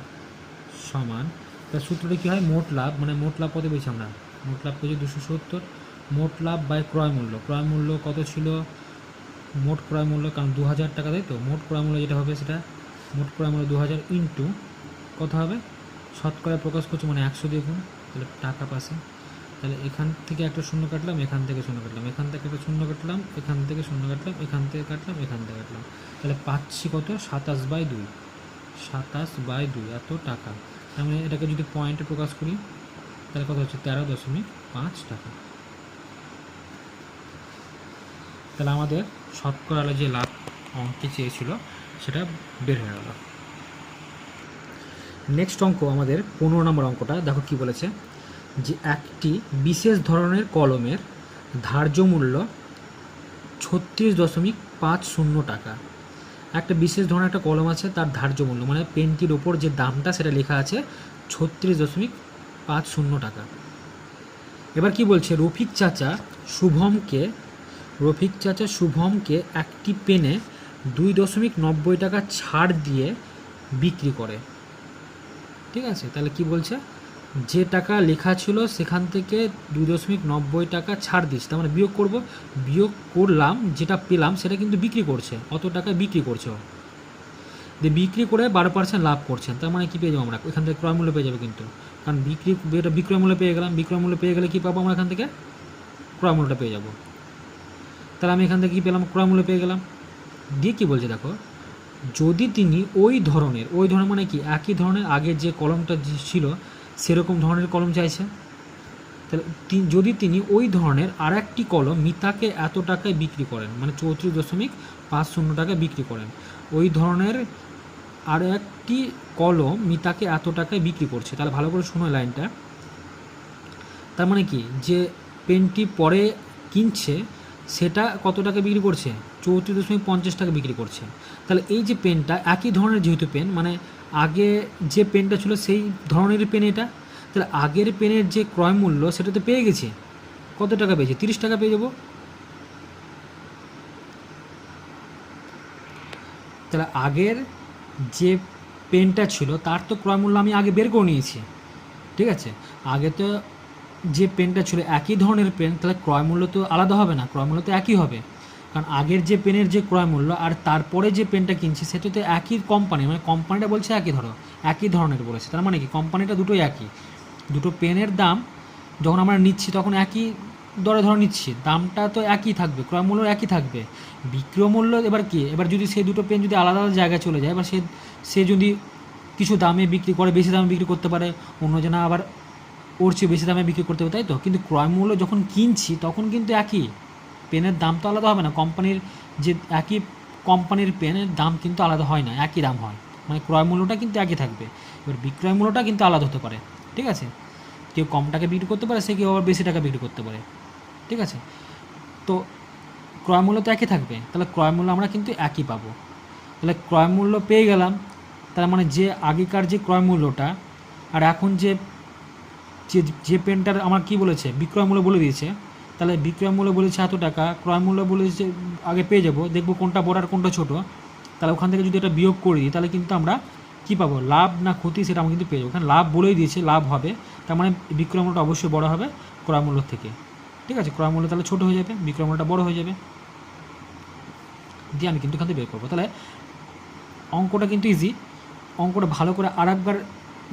সমান, তার সূত্রটা কী হয় মোট লাভ, মানে মোট লাভ কত পেয়েছি আমরা, মোট লাভ পেয়েছি 270, মোট লাভ বাই ক্রয় মূল্য, ক্রয় মূল্য কত ছিল মোট ক্রয় মূল্য, কারণ 2000 টাকা তাই তো, মোট ক্রয় মূল্য যেটা হবে সেটা মোট ক্রয় মূল্য 2000 ইন্টু কত হবে শতকরা প্রকাশ করছে মানে 100 দিয়ে গুণ, তাহলে টাকা পাশে। তাহলে এখান থেকে একটা শূন্য কাটলাম, এখান থেকে শূন্য কাটলাম, এখান থেকে একটা শূন্য কাটলাম, এখান থেকে শূন্য কাটলাম, এখান থেকে কাটলাম, এখান থেকে কাটলাম, তাহলে পাচ্ছি কত 27/2, 27/2 এত টাকা। তার মানে এটাকে যদি পয়েন্টে প্রকাশ করি তাহলে কত হচ্ছে 13.5 টাকা। তাহলে আমাদের শতকরা যে লাভ অঙ্কে চেয়েছিল সেটা বের হয়ে গেল। নেক্সট অঙ্ক আমাদের 15 নম্বর অঙ্কটা দেখো কি বলেছে, যে একটি বিশেষ ধরনের কলমের ধার্য মূল্য 36.50 টাকা। একটা বিশেষ ধরনের একটা কলম আছে, তার ধার্য মূল্য মানে পেনটির ওপর যে দামটা সেটা লেখা আছে 36.50 টাকা। এবার কি বলছে, রফিক চাচা শুভমকে একটি পেনে 2.90 টাকা ছাড় দিয়ে বিক্রি করে। ঠিক আছে, তাহলে কি বলছে, যে টাকা লেখা ছিল সেখান থেকে 2.90 টাকা ছাড় দিচ্ছে, তার মানে বিয়োগ করলাম, যেটা পেলাম সেটা কিন্তু বিক্রি করছে, অত টাকায় বিক্রি করছে, বিক্রি করে 12% লাভ করছেন। তার মানে কী পেয়ে যাবো আমরা, এখান থেকে ক্রয় মূল্য পেয়ে যাবো কিন্তু, কারণ বিক্রয় মূল্য পেয়ে গেলাম, বিক্রয় মূল্য পেয়ে গেলে কী পাবো আমরা এখান থেকে ক্রয় মূল্যটা পেয়ে যাবো। তাহলে আমি এখান থেকে কী পেলাম ক্রয় মূল্য পেয়ে গেলাম। দিয়ে কী বলছে দেখো, যদি তিনি ওই ধরনের মানে কি একই ধরনের আগের যে কলমটা ছিল সেরকম ধরনের কলম চাইছে, তাহলে যদি তিনি ওই ধরনের আর একটি কলম মিতাকে এত টাকায় বিক্রি করেন, মানে 34.50 টাকায় বিক্রি করেন, ওই ধরনের আর একটি কলম মিতাকে এত টাকায় বিক্রি করছে। তাহলে ভালো করে শোনো লাইনটা, তার মানে কি যে পেনটি পরে কিনছে সেটা কত টাকা বিক্রি করছে 34.50 টাকা বিক্রি করছে। তাহলে এই যে পেনটা একই ধরনের যেহেতু পেন, মানে আগে যে পেনটা ছিল সেই ধরনের পেন এটা, তাহলে আগের পেনের যে ক্রয় মূল্য সেটা তো পেয়ে গেছে, কত টাকা পেয়েছে 30 টাকা পেয়ে যাব। তাহলে আগের যে পেনটা ছিল তার তো ক্রয় মূল্য আমি আগে বের করে নিয়েছি, ঠিক আছে, আগে তো যে পেনটা ছিল একই ধরনের পেন, তাহলে ক্রয় মূল্য তো আলাদা হবে না, ক্রয় মূল্য তো একই হবে, কারণ আগের যে পেনের যে ক্রয় মূল্য আর তারপরে যে পেনটা কিনছি সেটা তো একই কোম্পানি, মানে কোম্পানিটা বলছে একই ধরনের বলেছে, তার মানে কি কোম্পানিটা দুটোই একই, দুটো পেনের দাম যখন আমরা নিচ্ছি তখন একই দরে নিচ্ছি, দামটা তো একই থাকবে, ক্রয় মূল্য একই থাকবে, বিক্রয় মূল্য এবার যদি সেই দুটো পেন যদি আলাদা আলাদা জায়গায় চলে যায়, এবার সে যদি কিছু দামে বিক্রি করে, বেশি দামে বিক্রি করতে পারে, অন্যজনা আবার ওর চেয়ে বেশি দামে বিক্রি করতে হবে, তাই তো, কিন্তু ক্রয় মূল্য যখন কিনছি তখন কিন্তু একই, পেনের দাম তো আলাদা হবে না, কোম্পানির যে একই কোম্পানির পেনের দাম কিন্তু আলাদা হয় না, একই দাম হয়, মানে ক্রয় মূল্যটা কিন্তু একই থাকবে, এবার বিক্রয় মূল্যটা কিন্তু আলাদা হতে পারে, ঠিক আছে, কেউ কম টাকা বিক্রি করতে পারে, সে কেউ আবার বেশি টাকা বিক্রি করতে পারে, ঠিক আছে, তো ক্রয় মূল্য তো একই থাকবে, তাহলে ক্রয় মূল্য আমরা কিন্তু একই পাবো। তাহলে ক্রয় মূল্য পেয়ে গেলাম, তার মানে যে আগেকার যে ক্রয় মূল্যটা আর এখন যে যে পেনটার আমার কি বলেছে বিক্রয় মূল্য বলে দিয়েছে, তাহলে বিক্রয় মূল্য বলেছে এত টাকা, ক্রয় মূল্য বলেছে আগে পেয়ে যাব, দেখবো কোনটা বড় আর কোনটা ছোটো, তাহলে ওখান থেকে যদি এটা বিয়োগ করি তাহলে কিন্তু আমরা কী পাবো, লাভ না ক্ষতি সেটা আমরা কিন্তু পেয়ে যাবো। ওখানে লাভ বলেই দিয়েছে লাভ হবে, তার মানে বিক্রয় মূল্যটা অবশ্যই বড় হবে ক্রয় মূল্য থেকে। ঠিক আছে, ক্রয় মূল্য তাহলে ছোটো হয়ে যাবে, বিক্রয় মূল্যটা বড় হয়ে যাবে, দিয়ে আমি কিন্তু এখান থেকে বের করবো। তাহলে অঙ্কটা কিন্তু ইজি, অঙ্কটা ভালো করে আরেকবার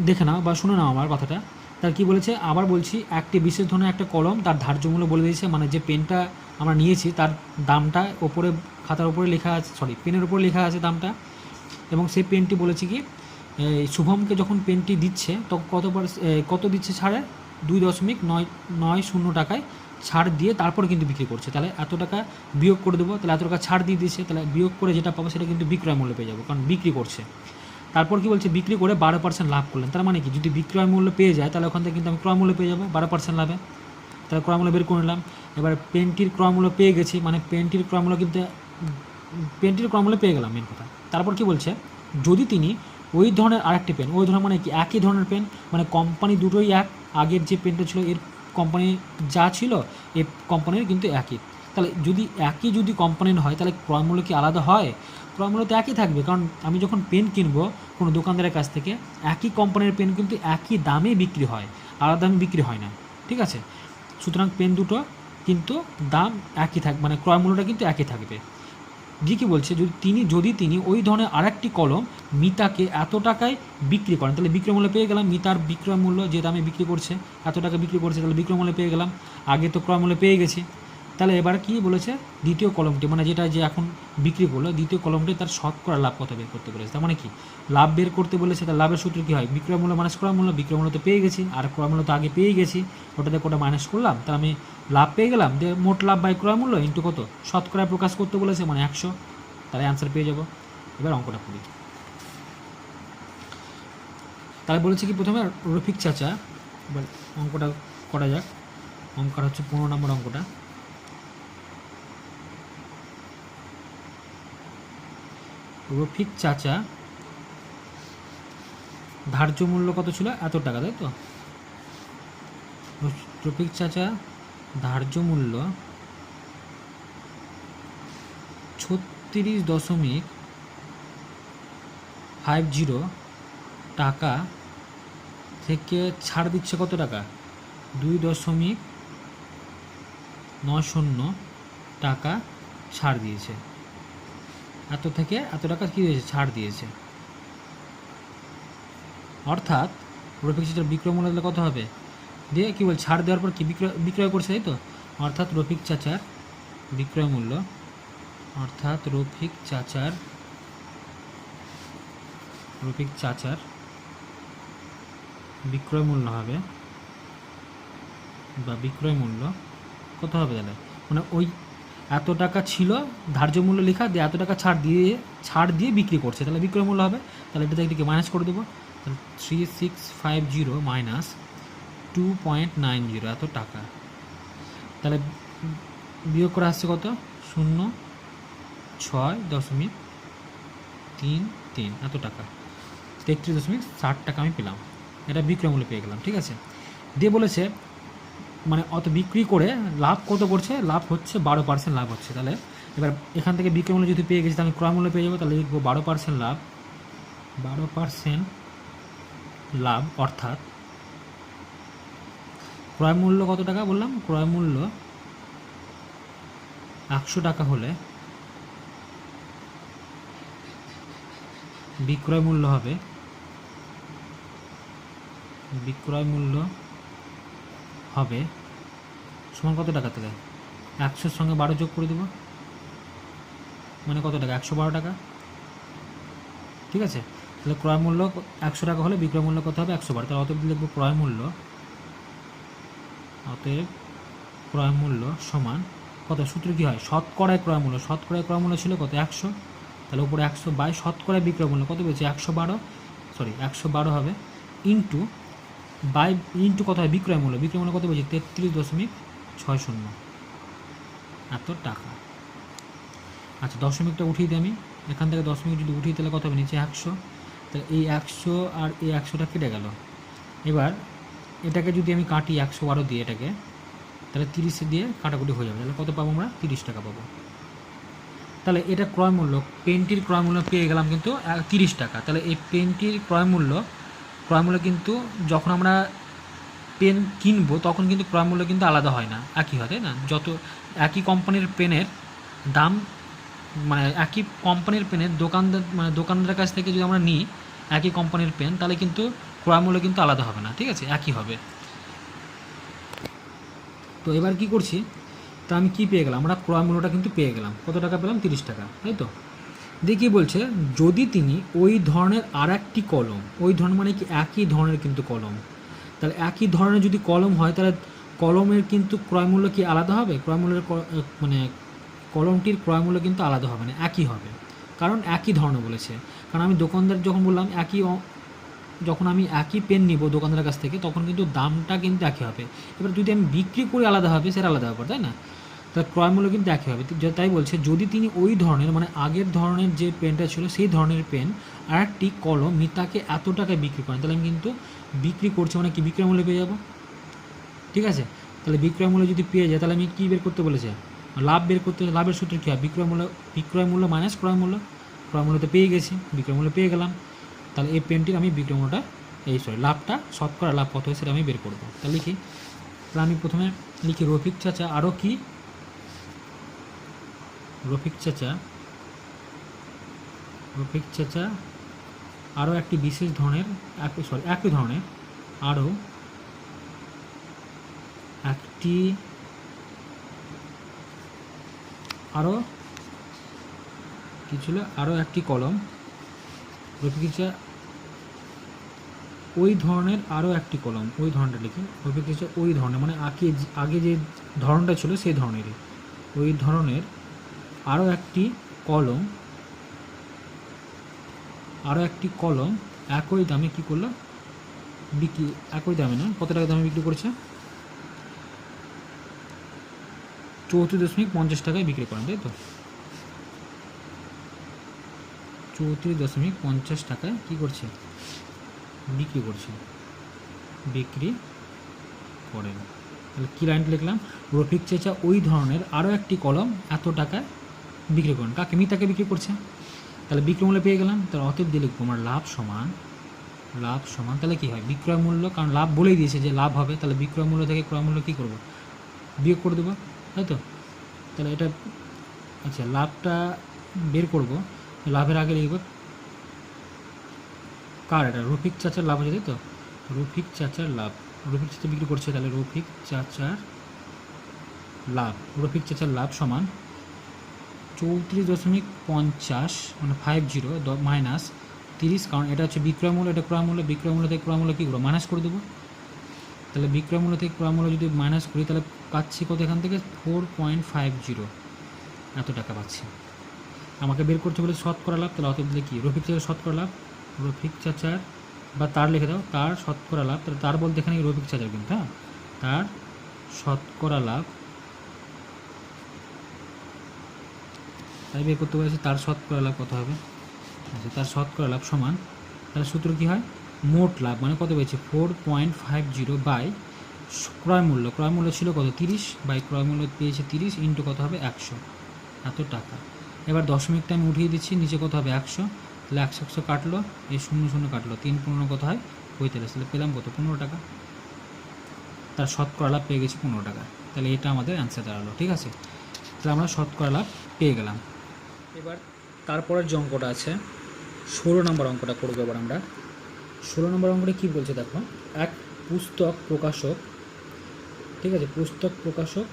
দেখে নাও বা শুনে নাও আমার কথাটা। তার কি বলেছে আবার বলছি, একটি বিশেষ ধরনের একটা কলম, তার ধার্য মূল্য বলে দিয়েছে, মানে যে পেনটা আমরা নিয়েছি তার দামটা ওপরে খাতার উপরে লেখা আছে, সরি পেনের উপরে লেখা আছে দামটা, এবং সেই পেনটি বলেছে কি শুভমকে যখন পেনটি দিচ্ছে তখন কত দিচ্ছে ছাড়ে, 2.990 টাকায় ছাড় দিয়ে তারপরে কিন্তু বিক্রি করছে। তাহলে এত টাকা বিয়োগ করে দেবো, তাহলে এত টাকা ছাড় দিয়ে দিয়েছে, তাহলে বিয়োগ করে যেটা পাবো সেটা কিন্তু বিক্রয় মূল্য পেয়ে যাবো, কারণ বিক্রি করছে। তারপর কি বলছে বিক্রি করে 12% লাভ করলেন, তার মানে কি যদি বিক্রয় মূল্য পেয়ে যায় তাহলে ওখান থেকে কিন্তু আমি ক্রয় মূল্য পেয়ে যাবো 12% লাভে। তাহলে ক্রয় মূল্য বের করে নিলাম। এবার পেনটির ক্রয় মূল্য পেয়ে গেছি, মানে পেনটির ক্রয় মূল্য কিন্তু পেনটির ক্রয় মূল্য পেয়ে গেলাম মেন কথা। তারপর কি বলছে যদি তিনি ওই ধরনের আরেকটি পেন, ওই ধরনের মানে কি একই ধরনের পেন, মানে কোম্পানি দুটোই এক, আগের যে পেনটা ছিল এর কোম্পানি যা ছিল এই কোম্পানির কিন্তু একই, তাহলে যদি কোম্পানির হয় তাহলে ক্রয় মূল্য কি আলাদা হয়? ক্রয় মূল্য তো একই থাকবে, কারণ আমি যখন পেন কিনবো কোনো দোকানদারের কাছ থেকে একই কোম্পানির পেন কিন্তু একই দামে বিক্রি হয়, আলাদা দামে বিক্রি হয় না। ঠিক আছে, সুতরাং পেন দুটো কিন্তু দাম একই থাকবে, মানে ক্রয় মূল্যটা কিন্তু একই থাকবে। যে কী বলছে যদি তিনি ওই ধরনের আরেকটি কলম মিতাকে এত টাকায় বিক্রি করেন, তাহলে বিক্রয় মূল্য পেয়ে গেলাম, মিতার বিক্রয় মূল্য যে দামে বিক্রি করছে এত টাকা বিক্রি করছে, তাহলে বিক্রয় মূল্য পেয়ে গেলাম, আগে তো ক্রয় মূল্য পেয়ে গেছি। তাহলে এবার কি বলেছে দ্বিতীয় কলমটি, মানে যেটা যে এখন বিক্রি করলো দ্বিতীয় কলমটি তার শতকরা লাভ কত বের করতে বলেছে, তার মানে কি লাভ বের করতে বলেছে। তার লাভের সূত্র কী হয়, বিক্রয় মূল্য মাইনাস ক্রয় মূল্য, বিক্রয় মূল্য তো পেয়ে গেছি আর ক্রয় মূল্য তো আগে পেয়ে গেছি, ওটাতে কোটা মাইনাস করলাম, তাহলে আমি লাভ পেয়ে গেলাম, যে মোট লাভ বাই ক্রয় মূল্য ইন্টু কত শতকরায় প্রকাশ করতে বলেছে মানে 100, তাহলে অ্যান্সার পেয়ে যাব। এবার অঙ্কটা করি। তাহলে বলেছে কি প্রথমে রফিক চাচা, এবার অঙ্কটা করা যাক। অঙ্কটা হচ্ছে 15 নম্বর অঙ্কটা। রফিক চাচা ধার্য মূল্য কত ছিল এত টাকা, তাই তো? রফিক চাচা ধার্য মূল্য 36.50 টাকা থেকে ছাড় দিচ্ছে কত টাকা, 2.90 টাকা ছাড় দিয়েছে, এত থেকে এত টাকা কী দিয়েছে ছাড় দিয়েছে। অর্থাৎ রফিক চাচার বিক্রয় মূল্য কত হবে, দিয়ে কী বল ছাড় দেওয়ার পর কি বিক্রয় করছে, তাই তো? অর্থাৎ রফিক চাচার বিক্রয় মূল্য, অর্থাৎ রফিক চাচার বিক্রয় মূল্য হবে বা বিক্রয় মূল্য কত হবে, তাহলে মানে ওই এত টাকা ছিল ধার্য মূল্য লেখা দিয়ে এত টাকা ছাড় দিয়ে বিক্রি করছে, তাহলে বিক্রয় মূল্য হবে। তাহলে এটা একদিকে মাইনাস করে দেবো, তাহলে 3650 মাইনাস 2.90 এত টাকা, তাহলে বিয়োগ করে আসছে কত 0.633 এত টাকা, 33.60 টাকা আমি পেলাম, এটা বিক্রয় মূল্য পেয়ে গেলাম। ঠিক আছে, দিয়ে বলেছে মানে অত বিক্রি করে লাভ কত করছে, লাভ হচ্ছে 12% লাভ হচ্ছে। তাহলে এবার এখান থেকে বিক্রয় মূল্য যদি পেয়ে গেছি তাহলে ক্রয় মূল্য পেয়ে যাবো, তাহলে লিখবো 12% লাভ, 12% লাভ, অর্থাৎ ক্রয় মূল্য কত টাকা বললাম, ক্রয় মূল্য 100 টাকা হলে বিক্রয় মূল্য হবে সমান কত টাকা, তাহলে 100-র সঙ্গে 12 যোগ করে দেবো, মানে কত টাকা 112 টাকা। ঠিক আছে, তাহলে ক্রয় মূল্য 100 টাকা হলে বিক্রয় মূল্য কত হবে 112, তাহলে অতএব লিখবো ক্রয় মূল্য সমান কত, সূত্র কী হয় শতকরায় ক্রয় মূল্য, শতকরায় ক্রয় মূল্য ছিল কত 100, তাহলে উপরে 100 বাই শতকরায় বিক্রয় মূল্য কত পেয়েছে 112 হবে, ইন্টু কত হয় বিক্রয় মূল্য কত পেয়েছে 33.60 এত টাকা। আচ্ছা দশমিকটা উঠিয়ে দিই আমি, এখান থেকে দশমিক যদি উঠি তাহলে কত হবে, নিচে 100, তাহলে এই 100 আর এই 100টা কেটে গেল। এবার এটাকে যদি আমি কাটি 112 দিয়ে এটাকে, তাহলে 30 দিয়ে কাটাকুটি হয়ে যাবে, তাহলে কত পাবো আমরা, 30 টাকা পাবো। তাহলে এটা ক্রয় মূল্য, পেনটির ক্রয় মূল্য পেয়ে গেলাম কিন্তু 30 টাকা। তাহলে এই পেনটির ক্রয় মূল্য কিন্তু যখন আমরা পেন কিনবো তখন কিন্তু ক্রয় মূল্য কিন্তু আলাদা হয় না, একই হয়, তাই না? যত একই কোম্পানির পেনের দাম, মানে একই কোম্পানির পেনের দোকানদারের কাছ থেকে যদি আমরা নিই একই কোম্পানির পেন, তাহলে কিন্তু ক্রয় মূল্য কিন্তু আলাদা হবে না, ঠিক আছে, একই হবে। তো এবার কি করছি, তা আমি কি পেয়ে গেলাম, আমরা ক্রয় মূল্যটা কিন্তু পেয়ে গেলাম, কত টাকা পেলাম, 30 টাকা, তাই তো। দেখি বলছে যদি তিনি ওই ধরনের আর একটি কলম, ওই ধরনের মানে কি একই ধরনের কিন্তু কলম, তাহলে একই ধরনের যদি কলম হয় তাহলে কলমের কিন্তু ক্রয় মূল্য কি আলাদা হবে, ক্রয় মূল্যের মানে কলমটির ক্রয় মূল্য কিন্তু আলাদা হবে না, একই হবে, কারণ একই ধরনের বলেছে। কারণ আমি দোকানদার যখন বললাম যখন আমি একই পেন নিব দোকানদারের কাছ থেকে তখন কিন্তু দামটা কিন্তু একই হবে। এবার যদি আমি বিক্রি করে আলাদা হবে সেটা আলাদা ব্যাপার, তাই না? তার ক্রয় মূল্য কিন্তু একই হবে। তাই বলছে যদি তিনি ওই ধরনের মানে আগের ধরনের যে পেনটা ছিল সেই ধরনের পেন আর একটি কলম মিতাকে এত টাকায় বিক্রি করেন, তাহলে আমি কিন্তু বিক্রি করছি মানে কি বিক্রয় মূল্য পেয়ে যাব, ঠিক আছে। তাহলে বিক্রয় মূল্য যদি পেয়ে যায় তাহলে আমি কী বের করতে বলেছে, লাভ বের করতে। লাভের সূত্র কী হয়, বিক্রয় মূল্য মাইনাস ক্রয় মূল্য। ক্রয় মূল্য তো পেয়ে গেছি, বিক্রয় মূল্য পেয়ে গেলাম, তাহলে এই পেনটির আমি বিক্রয় মূল্যটা লাভটা শতকরা লাভ কত হয় সেটা আমি বের করবো। তাহলে লিখি, তাহলে আমি প্রথমে লিখি রফিক চাচা আরও কি, রফিক চাচা আরও একটি বিশেষ ধরনের একই ধরনের আরও একটি কি ছিল, আরও একটি কলম, রফিক চাচা ওই ধরনের আরও একটি কলম, ওই ধরনটা লিখি, রফিক চাচা ওই ধরনের মানে আগে যে ধরনটা ছিল সেই ধরনেরই, ওই ধরনের আরও একটি কলম একই দামে কী করলো, বিক্রি, একই দামে না, কত টাকা দামে বিক্রি করছে, 34.50 টাকায় বিক্রি করেন, তাই তো। 34.50 টাকায় কী করছে, বিক্রি করেন। তাহলে কী লাইনটা লিখলাম, রফিক চাচা ওই ধরনের আরও একটি কলম এত টাকায় বিক্রি করেন, কাকে, মিতাকে বিক্রি করছে। তাহলে বিক্রয় মূল্য পেয়ে গেলাম, তাহলে অতএব দিয়ে লিখবো আমার লাভ সমান তাহলে কী হয়, বিক্রয় মূল্য, কারণ লাভ বলেই দিয়েছে যে লাভ হবে, তাহলে বিক্রয় মূল্য থেকে ক্রয় মূল্য কী করবো, বিয়োগ করে দেবো, তাই তো। তাহলে এটা আচ্ছা লাভটা বের করব, লাভের আগে লিখব কার, এটা রফিক চাচার লাভ হচ্ছে, তাই তো। রফিক চাচার লাভ, রফিক চাচা বিক্রি করছে, তাহলে রফিক চাচার লাভ সমান 34.50 মানে 50 মাইনাস 30, কারণ এটা হচ্ছে বিক্রয় মূল্য, এটা ক্রয় মূল্য, বিক্রয় মূল্য থেকে ক্রয় মূল্য কী করবো, মাইনাস করে দেবো। তাহলে বিক্রয় মূল্য থেকে ক্রয় মূল্য যদি মাইনাস করি তাহলে পাচ্ছি কত, এখান থেকে 4.50 এত টাকা পাচ্ছি। আমাকে বের করতে বলে শতকরা লাভ, তাহলে অতএব কি, রফিক চাচার শতকরা লাভ, রফিক চাচার বা তার লিখে দাও, তার শতকরা লাভ, তাহলে তার বলতে এখানে রফিক চাচার কিন্তু, হ্যাঁ, তার শতকরা লাভ, তাই বের করতে বলেছি তার শতকরা লাভ কত হবে, আচ্ছা তার শতকরা লাভ সমান, তাহলে সূত্র কী হয়, মোট লাভ মানে কত পেয়েছে 4.50 বাই ক্রয় মূল্য ছিল কত 30 বাই ক্রয় মূল্য পেয়েছে 30 ইন্টু কত হবে 100 এত টাকা। এবার দশমিকটা আমি উঠিয়ে দিচ্ছি, নিচে কত হবে 100, তাহলে 100 কাটলো, এই 0 কাটলো, 3 কত হয় 45, তাহলে পেলাম কত 15 টাকা, তার শতকরা লাভ পেয়ে গেছি 15 টাকা। তাহলে এটা আমাদের অ্যান্সার দাঁড়ালো, ঠিক আছে। তাহলে আমরা শতকরা লাভ পেয়ে গেলাম। এবার তারপরের যে অঙ্কটা আছে 16 নম্বর অঙ্কটা করবো এবার আমরা। 16 নম্বর অঙ্কটা কী বলছে দেখো, এক পুস্তক প্রকাশক, ঠিক আছে, পুস্তক প্রকাশক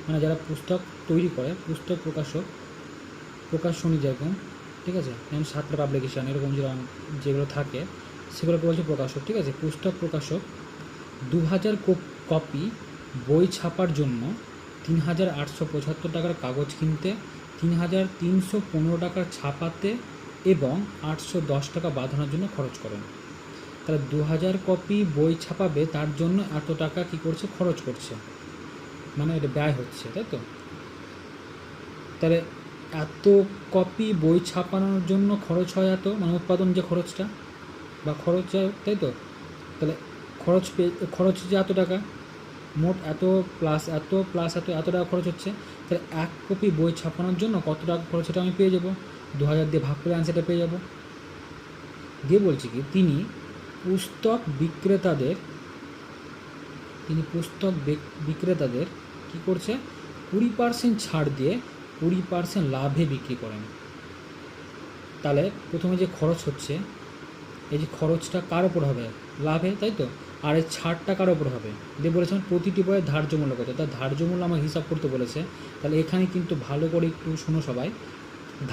মানে যারা পুস্তক তৈরি করে, পুস্তক প্রকাশনী যেরকম, ঠিক আছে, যেমন সাতটা পাবলিকেশন এরকম যেগুলো থাকে সেগুলোকে বলছে প্রকাশক, ঠিক আছে। পুস্তক প্রকাশক 2000 কপি বই ছাপার জন্য 3875 টাকার কাগজ কিনতে, 3315 টাকার ছাপাতে এবং 810 টাকা বাঁধানোর জন্য খরচ করেন। তাহলে 2000 কপি বই ছাপাবে, তার জন্য এত টাকা কী করছে, খরচ করছে, মানে এটা ব্যয় হচ্ছে, তাই তো। তাহলে এত কপি বই ছাপানোর জন্য খরচ হয় এত, মানে উৎপাদন যে খরচটা বা খরচ হয়, তাই তো? তাহলে খরচ যে এত টাকা, মোট এত প্লাস এত প্লাস এত, এত টাকা খরচ হচ্ছে। তাহলে 1 কপি বই ছাপানোর জন্য কত টাকা খরচ, সেটা আমি পেয়ে যাবো, 2000 দিয়ে ভাগ করে আনসারটা পেয়ে যাব। দিয়ে বলছি কি, তিনি পুস্তক বিক্রেতাদের কী করছে, 20% ছাড় দিয়ে 20% লাভে বিক্রি করেন। তাহলে প্রথমে যে খরচ হচ্ছে, এই যে খরচটা কার ওপর হবে, লাভে, তাই তো? আর এই ছাড়টা কার ওপর হবে, দিয়ে বলেছেন প্রতিটি বইয়ের ধার্য মূল্য কত, তার ধার্য মূল্য আমাকে হিসাব করতে বলেছে। তাহলে এখানে কিন্তু ভালো করে একটু শোনো সবাই,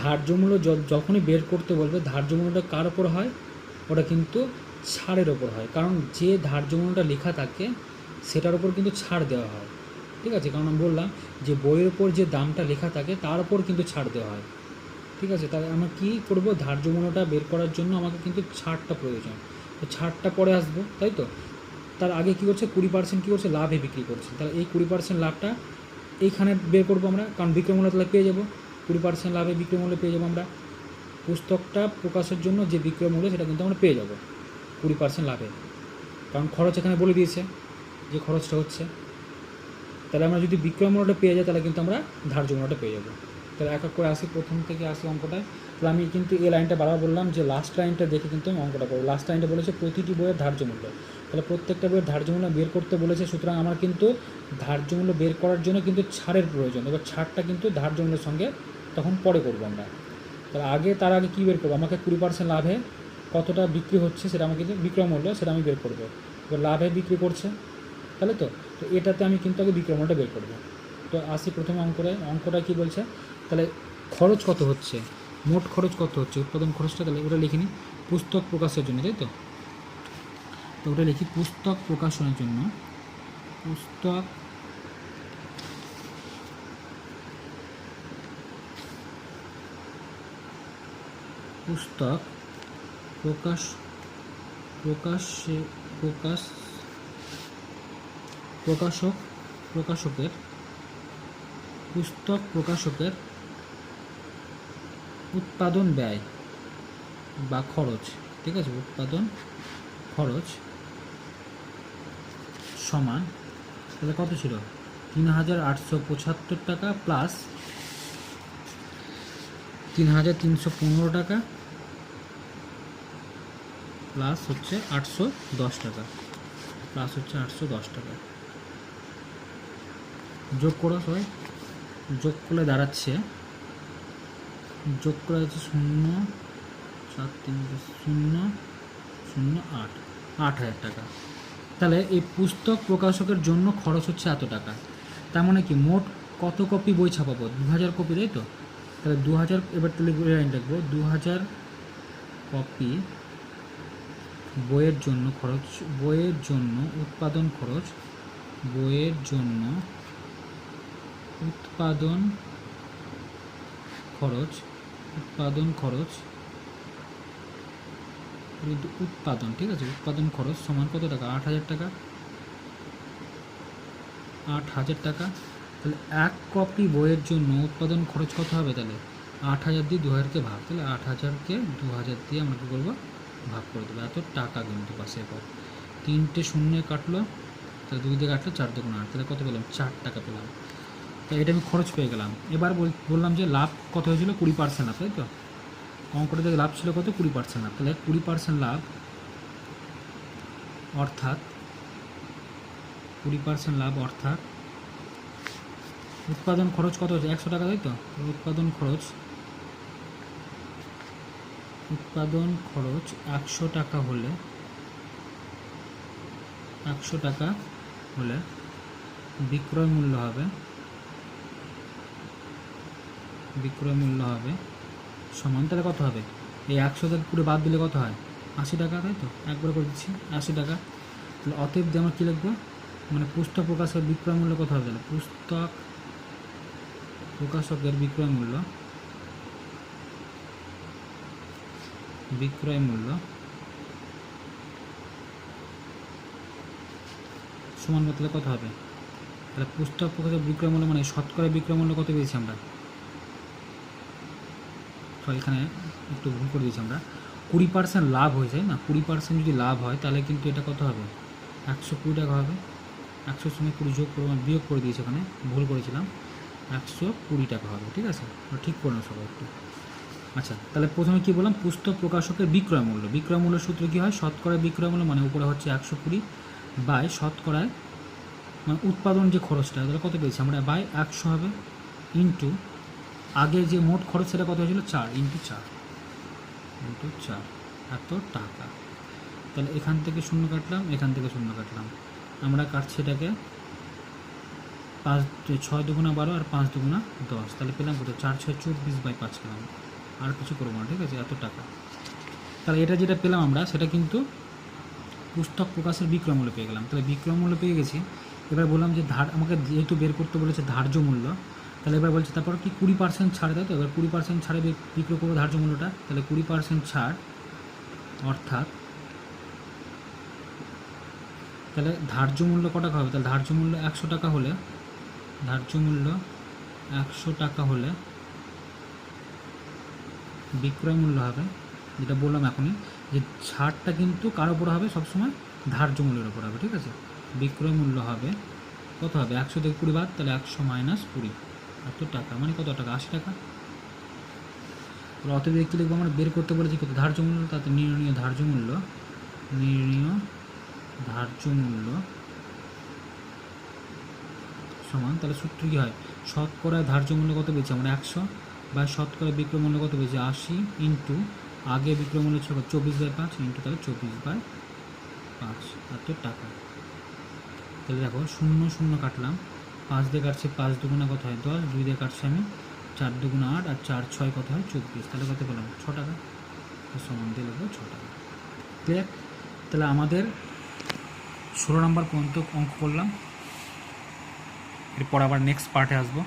ধার্য মূল্য যখনই বের করতে বলবে, ধার্য মূল্যটা কার ওপর হয়, ওটা কিন্তু ছাড়ের ওপর হয়, কারণ যে ধার্য মূল্যটা লেখা থাকে সেটার ওপর কিন্তু ছাড় দেওয়া হয়, ঠিক আছে? কারণ আমি বললাম যে বইয়ের ওপর যে দামটা লেখা থাকে তার ওপর কিন্তু ছাড় দেওয়া হয়, ঠিক আছে? তাহলে আমরা কী করবো, ধার্য মূল্যটা বের করার জন্য আমাকে কিন্তু ছাড়টা প্রয়োজন, তো ছাড়টা পরে আসবো, তাই তো? তার আগে কী করছে, 20% কী করছে, লাভে বিক্রি করছে। তাহলে এই 20% লাভটা এইখানে বের করবো আমরা, কারণ বিক্রয় মূল্য তাহলে পেয়ে যাবো, 20% লাভে বিক্রয় মূল্য পেয়ে যাবো আমরা। পুস্তকটা প্রকাশের জন্য যে বিক্রয় মূল্য সেটা কিন্তু আমরা পেয়ে যাবো 20% লাভে, কারণ খরচ এখানে বলে দিয়েছে যে খরচটা হচ্ছে। তাহলে আমরা যদি বিক্রয় মূল্যটা পেয়ে যাই, তাহলে কিন্তু আমরা ধার্য মূল্যটা পেয়ে যাবো। তাহলে এক এক করে আসি, প্রথম থেকে আসি অঙ্কটায়। তাহলে আমি কিন্তু এই লাইনটা বারবার বললাম যে লাস্ট লাইনটা দেখে কিন্তু আমি অঙ্কটা করবো। লাস্ট লাইনটা বলেছে প্রতিটি বইয়ের ধার্য মূল্য, তাহলে প্রত্যেকটা বইয়ের ধার্য মূল্য বের করতে বলেছে, সুতরাং আমার কিন্তু ধার্য মূল্য বের করার জন্য কিন্তু ছাড়ের প্রয়োজন। এবার ছাড়টা কিন্তু ধার্য মূল্যের সঙ্গে তখন পরে করবো আমরা। তাহলে তার আগে কী বের করবো, আমাকে 20% লাভে কতটা বিক্রি হচ্ছে সেটা আমাকে বিক্রয় মূল্য সেটা আমি বের করবো। এবার লাভে বিক্রি করছে, তাহলে তো এটাতে আমি কিন্তু আগে বিক্রয় মূল্যটা বের করবো। তো আসি প্রথমে অঙ্কটা কী বলছে, তাহলে খরচ কত হচ্ছে, মোট খরচ কত হচ্ছে, উৎপাদন খরচটা, তাহলে ওটা লিখিনি পুস্তক প্রকাশের জন্য, তাই তো? তো ওটা লিখি পুস্তক প্রকাশনের জন্য, পুস্তক প্রকাশকের পুস্তক প্রকাশকের উৎপাদন ব্যয় বা খরচ, ঠিক আছে? উৎপাদন খরচ সমান, তাহলে কত ছিল, 3875 টাকা প্লাস 3315 টাকা প্লাস হচ্ছে 810 টাকা, যোগ করো সবাই, যোগ করলে দাঁড়াচ্ছে 8,008 টাকা। তাহলে এই পুস্তক প্রকাশকের জন্য খরচ হচ্ছে এত টাকা। তার মানে কি, মোট কত কপি বই ছাপাবো, 2000 কপি, তাই তো? তাহলে 2000, এবার তাহলে লাইন রাখবো, 2000 কপি বইয়ের জন্য খরচ, বইয়ের জন্য উৎপাদন খরচ, ঠিক আছে? উৎপাদন খরচ সমান কত টাকা, 8000 টাকা, 8000 টাকা। তাহলে 1 কপি বইয়ের জন্য উৎপাদন খরচ কত হবে, তাহলে 8000 দিয়ে 2000কে ভাগ, তাহলে 8000কে 2000 দিয়ে আমরা কী করবো, ভাগ করে দেবো। এত টাকা কিন্তু পাশে পর 3টে শূন্য কাটলো, তাহলে 2 দিয়ে কাটলো, 4 2 8, তাহলে কত পেলাম, 4 টাকা পেলাম। তো এটা আমি খরচ পেয়ে গেলাম। এবার বললাম যে লাভ কত হয়েছিল, 20% লাভ, তাই তো? অঙ্কটাতে লাভ ছিল কত, 20% লাভ। তাহলে 20% লাভ অর্থাৎ 20% লাভ অর্থাৎ উৎপাদন খরচ কত হচ্ছে, 100 টাকা, তাই তো? উৎপাদন খরচ 100 টাকা হলে, বিক্রয় মূল্য হবে সমান, তাহলে কত হবে, এই 100 থেকে পুরো বাদ দিলে কত হয়, 80 টাকা, তাই তো? একবার করে দিচ্ছি 80 টাকা। তাহলে অতএব দিয়ে আমরা কী লিখবো, মানে পুস্তক প্রকাশের বিক্রয় মূল্য কত হবে, তাহলে পুস্তক প্রকাশকের বিক্রয় মূল্য সমান করতে কত হবে, তাহলে পুস্তক প্রকাশের বিক্রয় মূল্য মানে শতকরা বিক্রয় মূল্য কত পেয়েছি আমরা, হয়, এখানে একটু ভুল করে দিয়েছি আমরা, 20% লাভ হয়ে যায় না, 20% যদি লাভ হয় তাহলে কিন্তু এটা কত হবে, 120 টাকা হবে। 100 সঙ্গে 20 যোগ করে বিয়োগ করে দিয়েছি, এখানে ভুল করেছিলাম, 120 টাকা হবে। ঠিক আছে, ঠিক করে নাও সবাই একটু। আচ্ছা, তাহলে প্রথমে কী বললাম, পুস্তক প্রকাশকের বিক্রয় মূল্য। বিক্রয় মূল্যের সূত্র কী হয়, শতকরায় বিক্রয় মূল্য মানে উপরে হচ্ছে 120 বাই শতকরায় মানে উৎপাদন যে খরচটা, তাহলে কত পেয়েছি আমরা, বাই 100 হবে, ইন্টু আগে যে মোট খরচ সেটা কত হয়েছিল, 4 ইন্টু 4 এত টাকা। তাহলে এখান থেকে শূন্য কাটলাম, এখান থেকে শূন্য কাটলাম, আমরা কাটছি এটাকে 6 দুগুণা 12 আর 5 দুগুণা 10, তাহলে পেলাম কত, 4 6 24 বাই 5 পেলাম, আর কিছু করবো না। ঠিক আছে, এত টাকা। তাহলে এটা যেটা পেলাম আমরা সেটা কিন্তু পুস্তক প্রকাশের বিক্রয় মূল্য পেয়ে গেলাম। তাহলে বিক্রয় মূল্য পেয়ে গেছি। এবার বললাম যে আমাকে যেহেতু বের করতে বলেছে ধার্য মূল্য, তাহলে এবার বলছে তারপর কি 20% ছাড়, তাই তো। এবার 20% ছাড়ে বিক্রয় করবো ধার্য মূল্যটা, তাহলে 20% ছাড়, অর্থাৎ তাহলে ধার্য মূল্য কত টাকা হবে, তাহলে ধার্য মূল্য 100 টাকা হলে, ধার্য মূল্য 100 টাকা হলে বিক্রয় মূল্য হবে, যেটা বললাম এখনই, যে ছাড়টা কিন্তু কার ওপর হবে, সবসময় ধার্য মূল্যের ওপর হবে। ঠিক আছে, বিক্রয় মূল্য হবে কত হবে, 100 থেকে 20 বাদ, তাহলে 100 মাইনাস 20, এত টাকা মানে কত টাকা, 80 টাকা। অতএব কী লিখবো, আমরা বের করতে বলেছি কত, ধার্য মূল্য, তাতে নির্ণীয় ধার্য মূল্য, নির্ণীয় ধার্য মূল্য সমান, তাহলে সূত্র কী হয়, শতকরায় ধার্য মূল্য কত পেয়েছি আমরা, 100 বা শতকরা বিক্রয় মূল্য কত পেয়েছি, 80 ইন্টু আগে বিক্রয় মূল্য ছিল 24/5 ইন্টু তাহলে 24/5, এত টাকা। তাহলে দেখো 0 0 কাটলাম, 5 দিয়ে কাটছে, 5 দুগুণা কত হয় 10, 2 দিয়ে কাটছে আমি 4 দুগুণা 8 আর 4 6 কত হয় 24, তাহলে কত পেলাম 6 টাকা, সমান দিয়ে লিখবো 6 টাকা। ক্লিয়ার। তাহলে আমাদের 16 নম্বর পর্যন্ত অঙ্ক করলাম, এরপর আবার নেক্সট পার্টে আসবো।